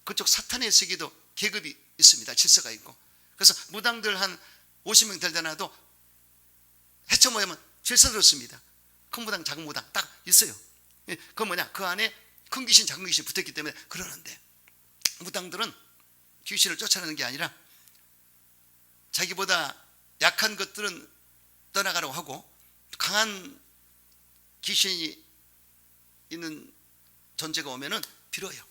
그쪽 사탄의 세계도 계급이 있습니다. 질서가 있고. 그래서 무당들 한 50명 되더라도 해쳐 모이면 질서가 있습니다. 큰 무당 작은 무당 딱 있어요. 그건 뭐냐, 그 안에 큰 귀신 작은 귀신 붙어있기 때문에 그러는데, 무당들은 귀신을 쫓아내는 게 아니라 자기보다 약한 것들은 떠나가라고 하고 강한 귀신이 있는 존재가 오면은 빌어요.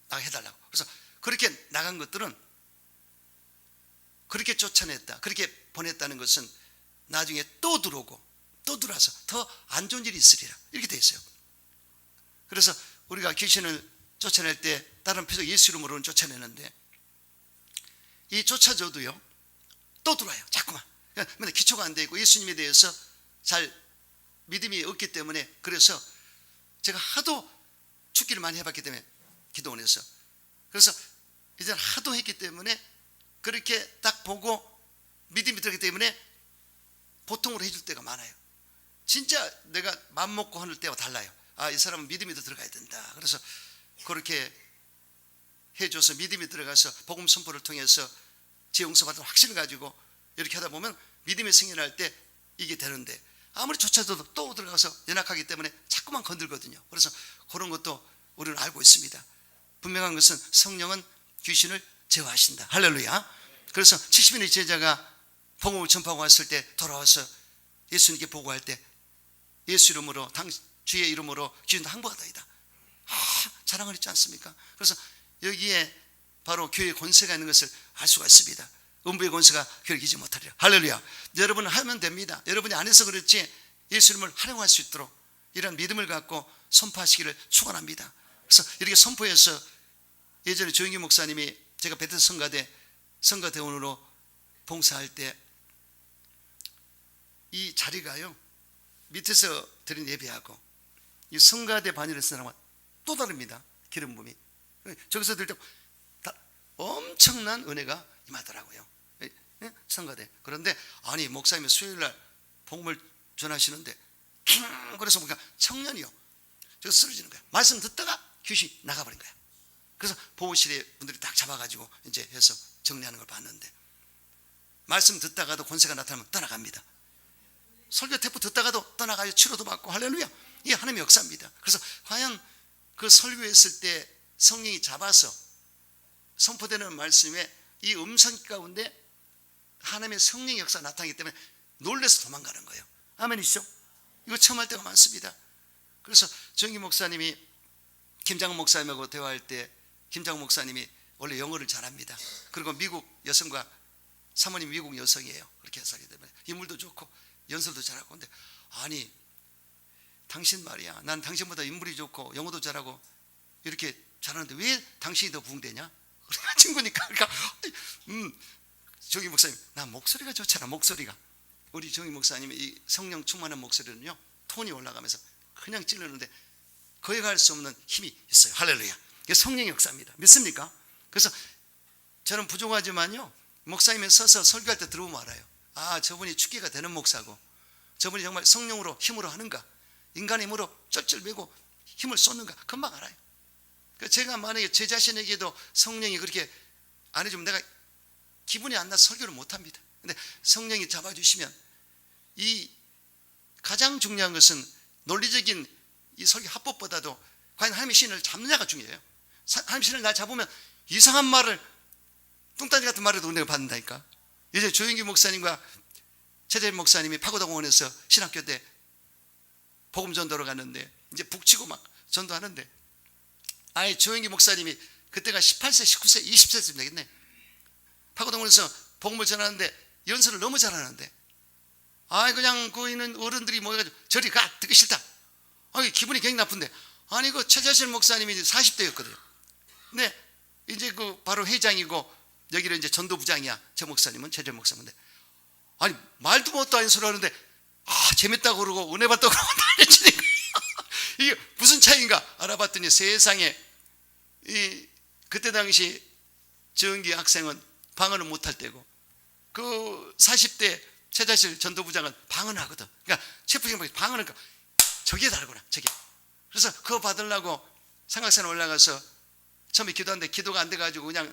나가 해달라고. 그래서 그렇게 나간 것들은 그렇게 쫓아냈다, 그렇게 보냈다는 것은 나중에 또 들어오고 또 들어와서 더 안 좋은 일이 있으리라. 이렇게 돼 있어요. 그래서 우리가 귀신을 쫓아낼 때 다른 표적 예수 이름으로는 쫓아내는데 이 쫓아줘도요 또 들어와요. 자꾸만. 근데 기초가 안 돼 있고 예수님에 대해서 잘 믿음이 없기 때문에, 그래서 제가 하도 죽기를 많이 해봤기 때문에 기도원에서, 그래서 이제 하도 했기 때문에 그렇게 딱 보고 믿음이 들기 때문에 보통으로 해줄 때가 많아요. 진짜 내가 맘 먹고 하는 때와 달라요. 이 사람은 믿음이 더 들어가야 된다. 그래서 그렇게 해줘서 믿음이 들어가서 복음 선포를 통해서 제 용서받은 확신을 가지고 이렇게 하다 보면 믿음이 승인할 때 이게 되는데, 아무리 쫓아줘도 또 들어가서 연약하기 때문에 자꾸만 건들거든요. 그래서 그런 것도 우리는 알고 있습니다. 분명한 것은 성령은 귀신을 제어하신다. 할렐루야. 그래서 70인의 제자가 복음을 전파하고 왔을 때 돌아와서 예수님께 보고할 때 예수 이름으로 주의 이름으로 귀신도 항복하다이다. 자랑을 했지 않습니까? 그래서 여기에 바로 교회의 권세가 있는 것을 알 수가 있습니다. 음부의 권세가 교회를 이기지 못하리라. 할렐루야. 여러분은 하면 됩니다. 여러분이 안에서 그렇지 예수 이름을 활용할 수 있도록 이런 믿음을 갖고 선포하시기를 축원합니다. 그래서 이렇게 선포해서 예전에 조영기 목사님이 제가 베테스 성가대원으로 봉사할 때 이 자리가요 밑에서 드린 예배하고 이 성가대 반열에 쓰는 사람은 또 다릅니다. 기름 부음이 저기서 들 때 엄청난 은혜가 임하더라고요. 성가대. 그런데 아니 목사님이 수요일날 복음을 전하시는데 그래서 보니까 청년이요 저 쓰러지는 거야. 말씀 듣다가 귀신이 나가버린 거야. 그래서 보호실에 분들이 딱 잡아가지고 이제 해서 정리하는 걸 봤는데, 말씀 듣다가도 권세가 나타나면 떠나갑니다. 설교 테이프 듣다가도 떠나가요. 치료도 받고. 할렐루야. 이게 하나님의 역사입니다. 그래서 과연 그 설교했을 때 성령이 잡아서 선포되는 말씀에 이 음성 가운데 하나님의 성령의 역사가 나타나기 때문에 놀라서 도망가는 거예요. 아멘이시죠? 이거 처음 할 때가 많습니다. 그래서 정기 목사님이 김장훈 목사님하고 대화할 때, 김장훈 목사님이 원래 영어를 잘합니다. 그리고 미국 여성과 사모님 미국 여성이에요. 그렇게 해서 하기 때문에 인물도 좋고 연설도 잘하고. 근데 아니 당신 말이야, 난 당신보다 인물이 좋고 영어도 잘하고 이렇게 잘하는데 왜 당신이 더 부흥되냐? 친구니까. 그러니까 정기 목사님, 나 목소리가 좋잖아. 목소리가, 우리 정기 목사님의 이 성령 충만한 목소리는요, 톤이 올라가면서 그냥 찔르는데 거역할 수 없는 힘이 있어요. 할렐루야. 이게 성령의 역사입니다. 믿습니까? 그래서 저는 부족하지만요, 목사님이 서서 설교할 때 들어보면 알아요. 아, 저분이 축기가 되는 목사고, 저분이 정말 성령으로 힘으로 하는가, 인간의 힘으로 쩔쩔매고 힘을 쏟는가, 금방 알아요. 제가 만약에 제 자신에게도 성령이 그렇게 안 해주면 내가 기분이 안 나서 설교를 못합니다. 근데 성령이 잡아주시면, 이 가장 중요한 것은 논리적인 이 설교 합법보다도 과연 하나님의 신을 잡느냐가 중요해요. 하나님의 신을 날 잡으면 이상한 말을, 뚱딴지 같은 말에도 은혜를 받는다니까. 이제 조영기 목사님과 최재일 목사님이 파고다공원에서 신학교 때 복음 전도로 갔는데, 이제 북치고 막 전도하는데, 아예 조영기 목사님이 그때가 18세, 19세, 20세쯤 되겠네. 파고다공원에서 복음을 전하는데 연설을 너무 잘하는데, 그냥 거기 있는 어른들이 모여가지고 저리 가, 듣기 싫다. 기분이 굉장히 나쁜데, 아니 그 최재실 목사님이 40대였거든요. 근데 이제 그 바로 회장이고 여기는 이제 전도부장이야. 저 목사님은, 최재실 목사님인데, 아니 말도 못도 아닌 소리 하는데 재밌다고 그러고 은혜 받다고 그러고 난리치는 거예요. 이게 무슨 차이인가 알아봤더니, 세상에 그때 당시 정기 학생은 방언을 못할 때고, 그 40대 최자실 전도부장은 방언을 하거든. 그러니까 체프장이 방언을 하니까 저게 다르구나, 저게. 그래서 그거 받으려고 삼각산에 올라가서 처음에 기도하는데 기도가 안 돼가지고 그냥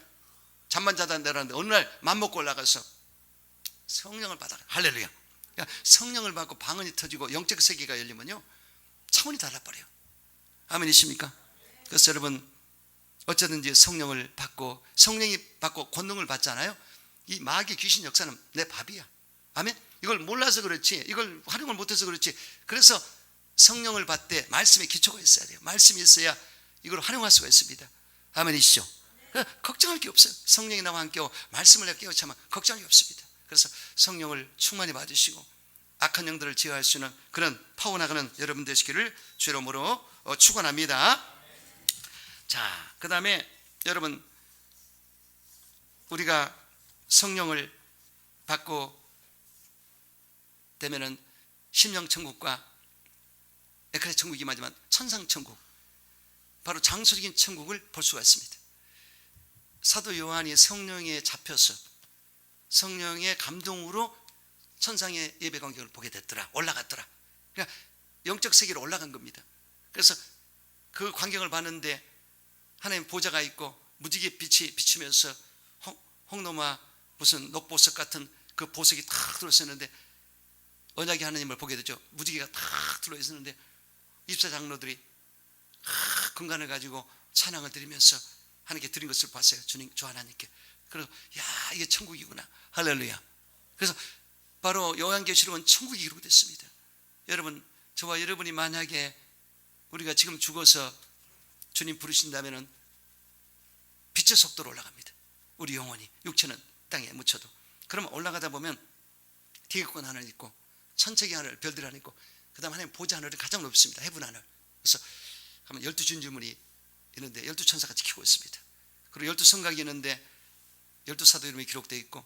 잠만 자다 내려왔는데, 어느 날 맘먹고 올라가서 성령을 받아. 할렐루야. 그러니까 성령을 받고 방언이 터지고 영적 세계가 열리면요, 차원이 달라버려요. 아멘이십니까? 그래서 여러분, 어쩌든지 성령을 받고, 성령이 받고 권능을 받잖아요. 이 마귀 귀신 역사는 내 밥이야. 아멘. 이걸 몰라서 그렇지, 이걸 활용을 못해서 그렇지. 그래서 성령을 받되 말씀에 기초가 있어야 돼요. 말씀이 있어야 이걸 활용할 수가 있습니다. 아멘이시죠? 걱정할 게 없어요. 성령이 나와 함께하고 말씀을 내가 깨우치면 걱정이 없습니다. 그래서 성령을 충만히 받으시고 악한 영들을 제어할 수 있는 그런 파워나가는 여러분 되시기를 주의 이름으로 축원합니다. 자, 그 다음에 여러분, 우리가 성령을 받고 되면은 심령천국과 에크레 천국이지만 천상천국, 바로 장소적인 천국을 볼 수가 있습니다. 사도 요한이 성령에 잡혀서 성령의 감동으로 천상의 예배 광경을 보게 됐더라, 올라갔더라. 그러니까 영적 세계로 올라간 겁니다. 그래서 그 광경을 봤는데 하나님 보좌가 있고 무지개 빛이 비치면서 홍노마 무슨 녹보석 같은 그 보석이 탁 들어있었는데, 언약의 하나님을 보게 되죠. 무지개가 탁 들어있었는데 24장로들이 금관을 가지고 찬양을 드리면서 하나님께 드린 것을 봤어요. 주님, 주 하나님께. 그래서 야, 이게 천국이구나. 할렐루야. 그래서 바로 요한계시록은 천국이 기록됐습니다. 여러분, 저와 여러분이 만약에 우리가 지금 죽어서 주님 부르신다면은 빛의 속도로 올라갑니다. 우리 영혼이, 육체는 땅에 묻혀도. 그러면 올라가다 보면 기득권 하늘 있고 천체계 하늘, 별들 하늘 있고, 그 다음 하나님 보좌 하늘이 가장 높습니다. 해분 하늘. 그래서 가면 12진주물이 있는데 12천사가 지키고 있습니다. 그리고 12성각이 있는데 12사도 이름이 기록되어 있고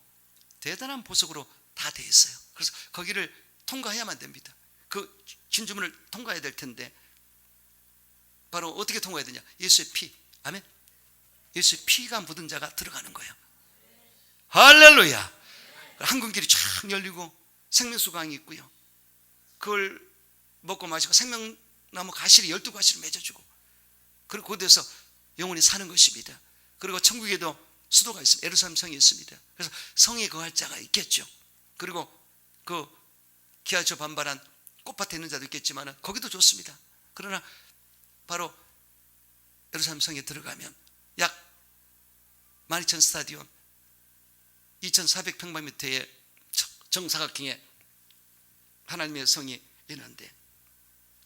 대단한 보석으로 다 되어 있어요. 그래서 거기를 통과해야만 됩니다. 그 진주문을 통과해야 될 텐데, 바로 어떻게 통과해야 되냐? 예수의 피. 아멘. 예수의 피가 묻은 자가 들어가는 거예요. 할렐루야. 항공길이 쫙 열리고 생명수강이 있고요. 그걸 먹고 마시고 생명 나무 가시를 12가시를 맺어주고, 그리고 그곳에서 영원히 사는 것입니다. 그리고 천국에도 수도가 있습니다. 예루살렘 성이 있습니다. 그래서 성에 거할 자가 있겠죠. 그리고 그 기아쳐 반발한 꽃밭에 있는 자도 있겠지만 거기도 좋습니다. 그러나 바로 예루살렘 성에 들어가면 약 12,000 스타디온 2,400평방미터의 정사각형의 하나님의 성이 있는데,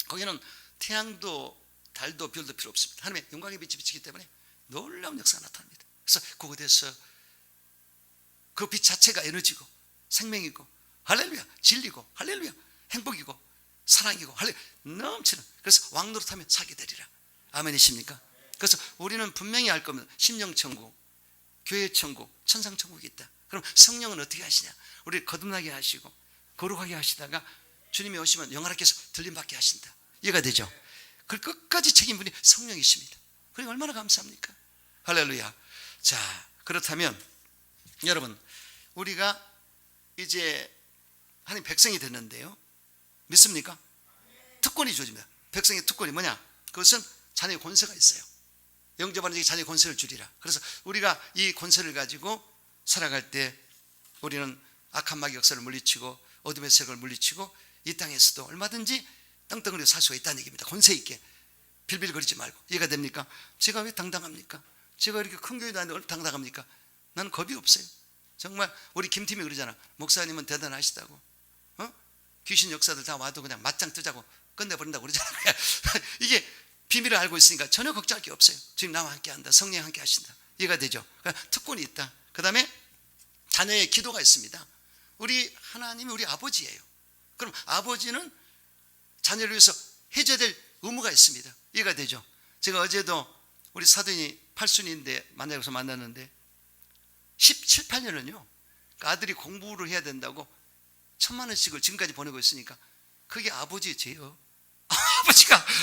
거기는 태양도 달도 별도 필요 없습니다. 하나님의 영광의 빛이 비치기 때문에 놀라운 역사가 나타납니다. 그래서 그곳에서 그 빛 자체가 에너지고 생명이고, 할렐루야, 진리고, 할렐루야, 행복이고 사랑이고, 할렐루야, 넘치는, 그래서 왕노릇하면 사게 되리라. 아멘이십니까? 그래서 우리는 분명히 알 겁니다. 심령천국, 교회천국, 천상천국이 있다. 그럼 성령은 어떻게 하시냐? 우리를 거듭나게 하시고 거룩하게 하시다가 주님이 오시면 영화롭게서 들림받게 하신다. 이해가 되죠? 그 끝까지 책임 분이 성령이십니다. 그러니 얼마나 감사합니까? 할렐루야. 자, 그렇다면 여러분, 우리가 이제 하나님 백성이 됐는데요, 믿습니까? 특권이 주어집니다. 백성의 특권이 뭐냐? 그것은 자녀의 권세가 있어요. 영접하는 자에게 자녀의 권세를 주리라. 그래서 우리가 이 권세를 가지고 살아갈 때 우리는 악한 마귀 역사를 물리치고 어둠의 세력을 물리치고 이 땅에서도 얼마든지 땅덩어리로 살 수가 있다는 얘기입니다. 권세 있게 빌빌거리지 말고. 이해가 됩니까? 제가 왜 당당합니까? 제가 이렇게 큰 교회도 아닌데 얼마나 당당합니까? 나는 겁이 없어요. 정말 우리 김팀이 그러잖아. 목사님은 대단하시다고. 귀신 역사들 다 와도 그냥 맞짱 뜨자고 끝내버린다고 그러잖아. 이게 비밀을 알고 있으니까 전혀 걱정할 게 없어요. 주님 나와 함께 한다. 성령 함께 하신다. 이해가 되죠? 그러니까 특권이 있다. 그 다음에 자녀의 기도가 있습니다. 우리 하나님이 우리 아버지예요. 그럼 아버지는 자녀를 위해서 해줘야 될 의무가 있습니다. 이해가 되죠? 제가 어제도 우리 사돈이 8순인데 만나서 만났는데 17, 18년은요 아들이 공부를 해야 된다고 1,000만 원씩을 지금까지 보내고 있으니까 그게 아버지의 죄요.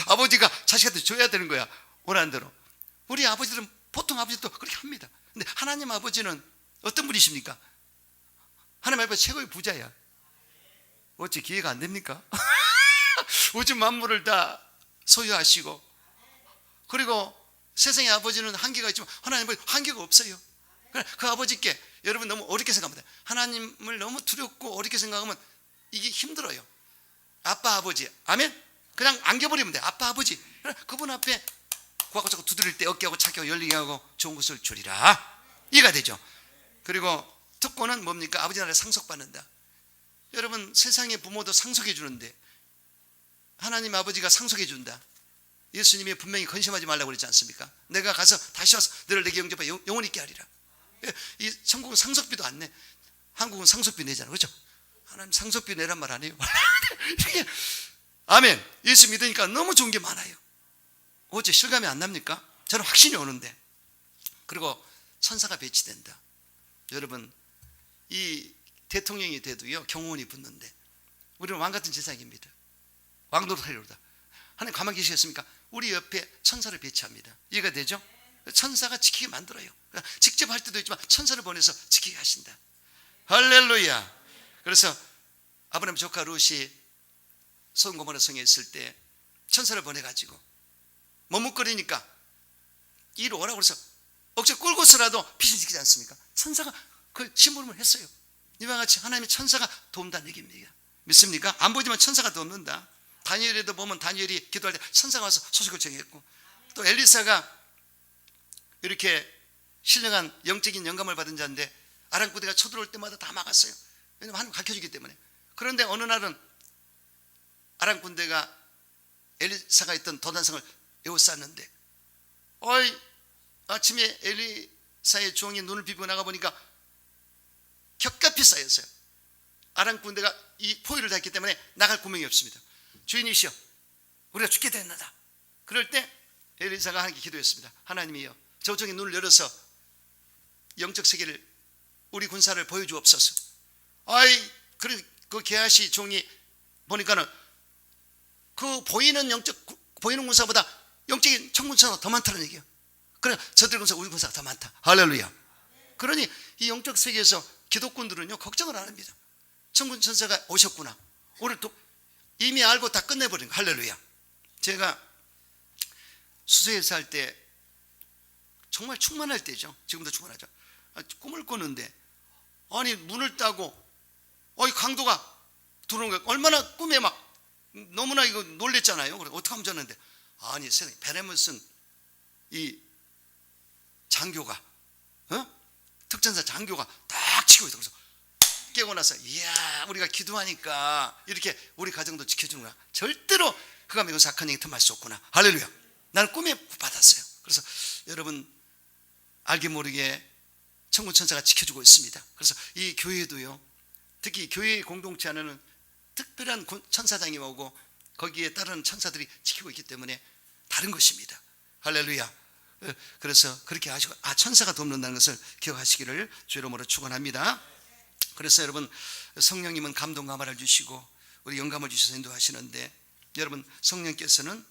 아버지가 자식한테 줘야 되는 거야. 원하는 대로. 우리 아버지들은 보통 아버지도 그렇게 합니다. 근데 하나님 아버지는 어떤 분이십니까? 하나님 아버지 최고의 부자야. 어째 기회가 안 됩니까? 우주 만물을 다 소유하시고, 그리고 세상의 아버지는 한계가 있지만 하나님 아버지 한계가 없어요. 그 아버지께 여러분 너무 어렵게 생각합니다. 하나님을 너무 두렵고 어렵게 생각하면 이게 힘들어요. 아빠 아버지, 아멘? 그냥 안겨버리면 돼. 아빠 아버지, 그분 앞에 구하고 자꾸 두드릴 때 어깨하고 차게 열리게 하고 좋은 것을 주리라. 이해가 되죠? 그리고 특권은 뭡니까? 아버지 나라에 상속받는다. 여러분, 세상의 부모도 상속해 주는데 하나님 아버지가 상속해 준다. 예수님이 분명히 건심하지 말라고 그랬지 않습니까? 내가 가서 다시 와서 너를 내게 영접해 영원히 있게 하리라. 이 천국은 상속비도 안 내. 한국은 상속비 내잖아, 그렇죠? 하나님 상속비 내란 말 안 해요. 아멘. 예수 믿으니까 너무 좋은 게 많아요. 어째 실감이 안 납니까? 저는 확신이 오는데. 그리고 천사가 배치된다. 여러분, 이 대통령이 돼도요 경호원이 붙는데 우리는 왕같은 제사장입니다. 왕도로 하려다. 하나님 가만히 계시겠습니까? 우리 옆에 천사를 배치합니다. 이해가 되죠? 천사가 지키게 만들어요. 직접 할 때도 있지만 천사를 보내서 지키게 하신다. 할렐루야. 그래서 아브라함 조카 롯이 소돔 고모라 성에 있을 때 천사를 보내가지고 머뭇거리니까 이리 오라고 그래서 억지로 끌고서라도 빛을 지키지 않습니까? 천사가 그 심부름을 했어요. 이와 같이 하나님의 천사가 도운다는 얘기입니다. 믿습니까? 안 보이지만 천사가 돕는다. 다니엘에도 보면 다니엘이 기도할 때 천사가 와서 소식을 전했고, 또 엘리사가 이렇게 신령한 영적인 영감을 받은 자인데 아람 군대가 쳐들어올 때마다 다 막았어요. 왜냐하면 하나님 가르쳐주기 때문에. 그런데 어느 날은 아람 군대가 엘리사가 있던 도단성을 에워쌌는데 아침에 엘리사의 종이 눈을 비비고 나가보니까 겹겹이 쌓였어요. 아람 군대가 이 포위를 닫기 때문에 나갈 구멍이 없습니다. 주인이시여, 우리가 죽게 됐나다. 그럴 때 엘리사가 하나님께 기도했습니다. 하나님이여, 저 종의 눈을 열어서 영적 세계를 우리 군사를 보여주옵소서. 그 게하시 종이 보니까는 그 보이는 군사보다 영적인 청군사가 더 많다는 얘기예요. 그래, 저들 군사 우리 군사가 더 많다. 할렐루야. 그러니 이 영적 세계에서 기독군들은요 걱정을 안 합니다. 천군 천사가 오셨구나. 우리를 또 이미 알고 다 끝내버린 거. 할렐루야. 제가 수서에서 살 때 정말 충만할 때죠. 지금도 충만하죠. 꿈을 꾸는데 아니 문을 따고 이 강도가 들어오는 거예요. 얼마나 꿈에 막 너무나 이거 놀랬잖아요. 그래 어떻게 하면 좋는데 아니 세상에 베레무슨 이 장교가 특전사 장교가 딱 치고 있어. 그래서 깨고 나서 이야 우리가 기도하니까 이렇게 우리 가정도 지켜주는구나. 절대로 그가 매우 악한 얘기 틈할 수 없구나. 할렐루야. 나는 꿈에 받았어요. 그래서 여러분 알게 모르게 천군 천사가 지켜주고 있습니다. 그래서 이 교회도요, 특히 교회 공동체 안에는 특별한 천사장이 오고 거기에 따르는 천사들이 지키고 있기 때문에 다른 것입니다. 할렐루야. 그래서 그렇게 하시고 천사가 돕는다는 것을 기억하시기를 주 이름으로 축원합니다. 그래서 여러분 성령님은 감동과 말을 주시고 우리 영감을 주셔서 인도하시는데 여러분 성령께서는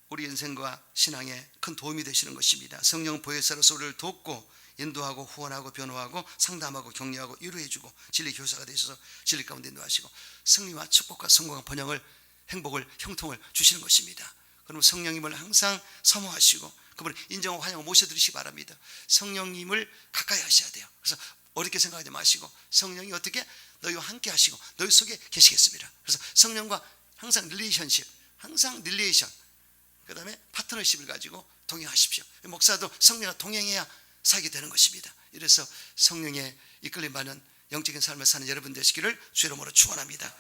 우리 인생과 신앙에 큰 도움이 되시는 것입니다. 성령은 보혜사로서 우리를 돕고 인도하고 후원하고 변호하고 상담하고 격려하고 위로해주고 진리 교사가 되셔서 진리 가운데 인도하시고 승리와 축복과 성공과 번영을 행복을 형통을 주시는 것입니다. 그러면 성령님을 항상 사모하시고 그분을 인정하고 환영하고 모셔드리시기 바랍니다. 성령님을 가까이 하셔야 돼요. 그래서 어렵게 생각하지 마시고 성령이 어떻게 너희와 함께 하시고 너희 속에 계시겠습니다. 그래서 성령과 항상 릴레이션십, 항상 릴레이션, 그 다음에 파트너십을 가지고 동행하십시오. 목사도 성령과 동행해야 살게 되는 것입니다. 이래서 성령에 이끌림 받는 영적인 삶을 사는 여러분 되시기를 주 이름으로 축원합니다.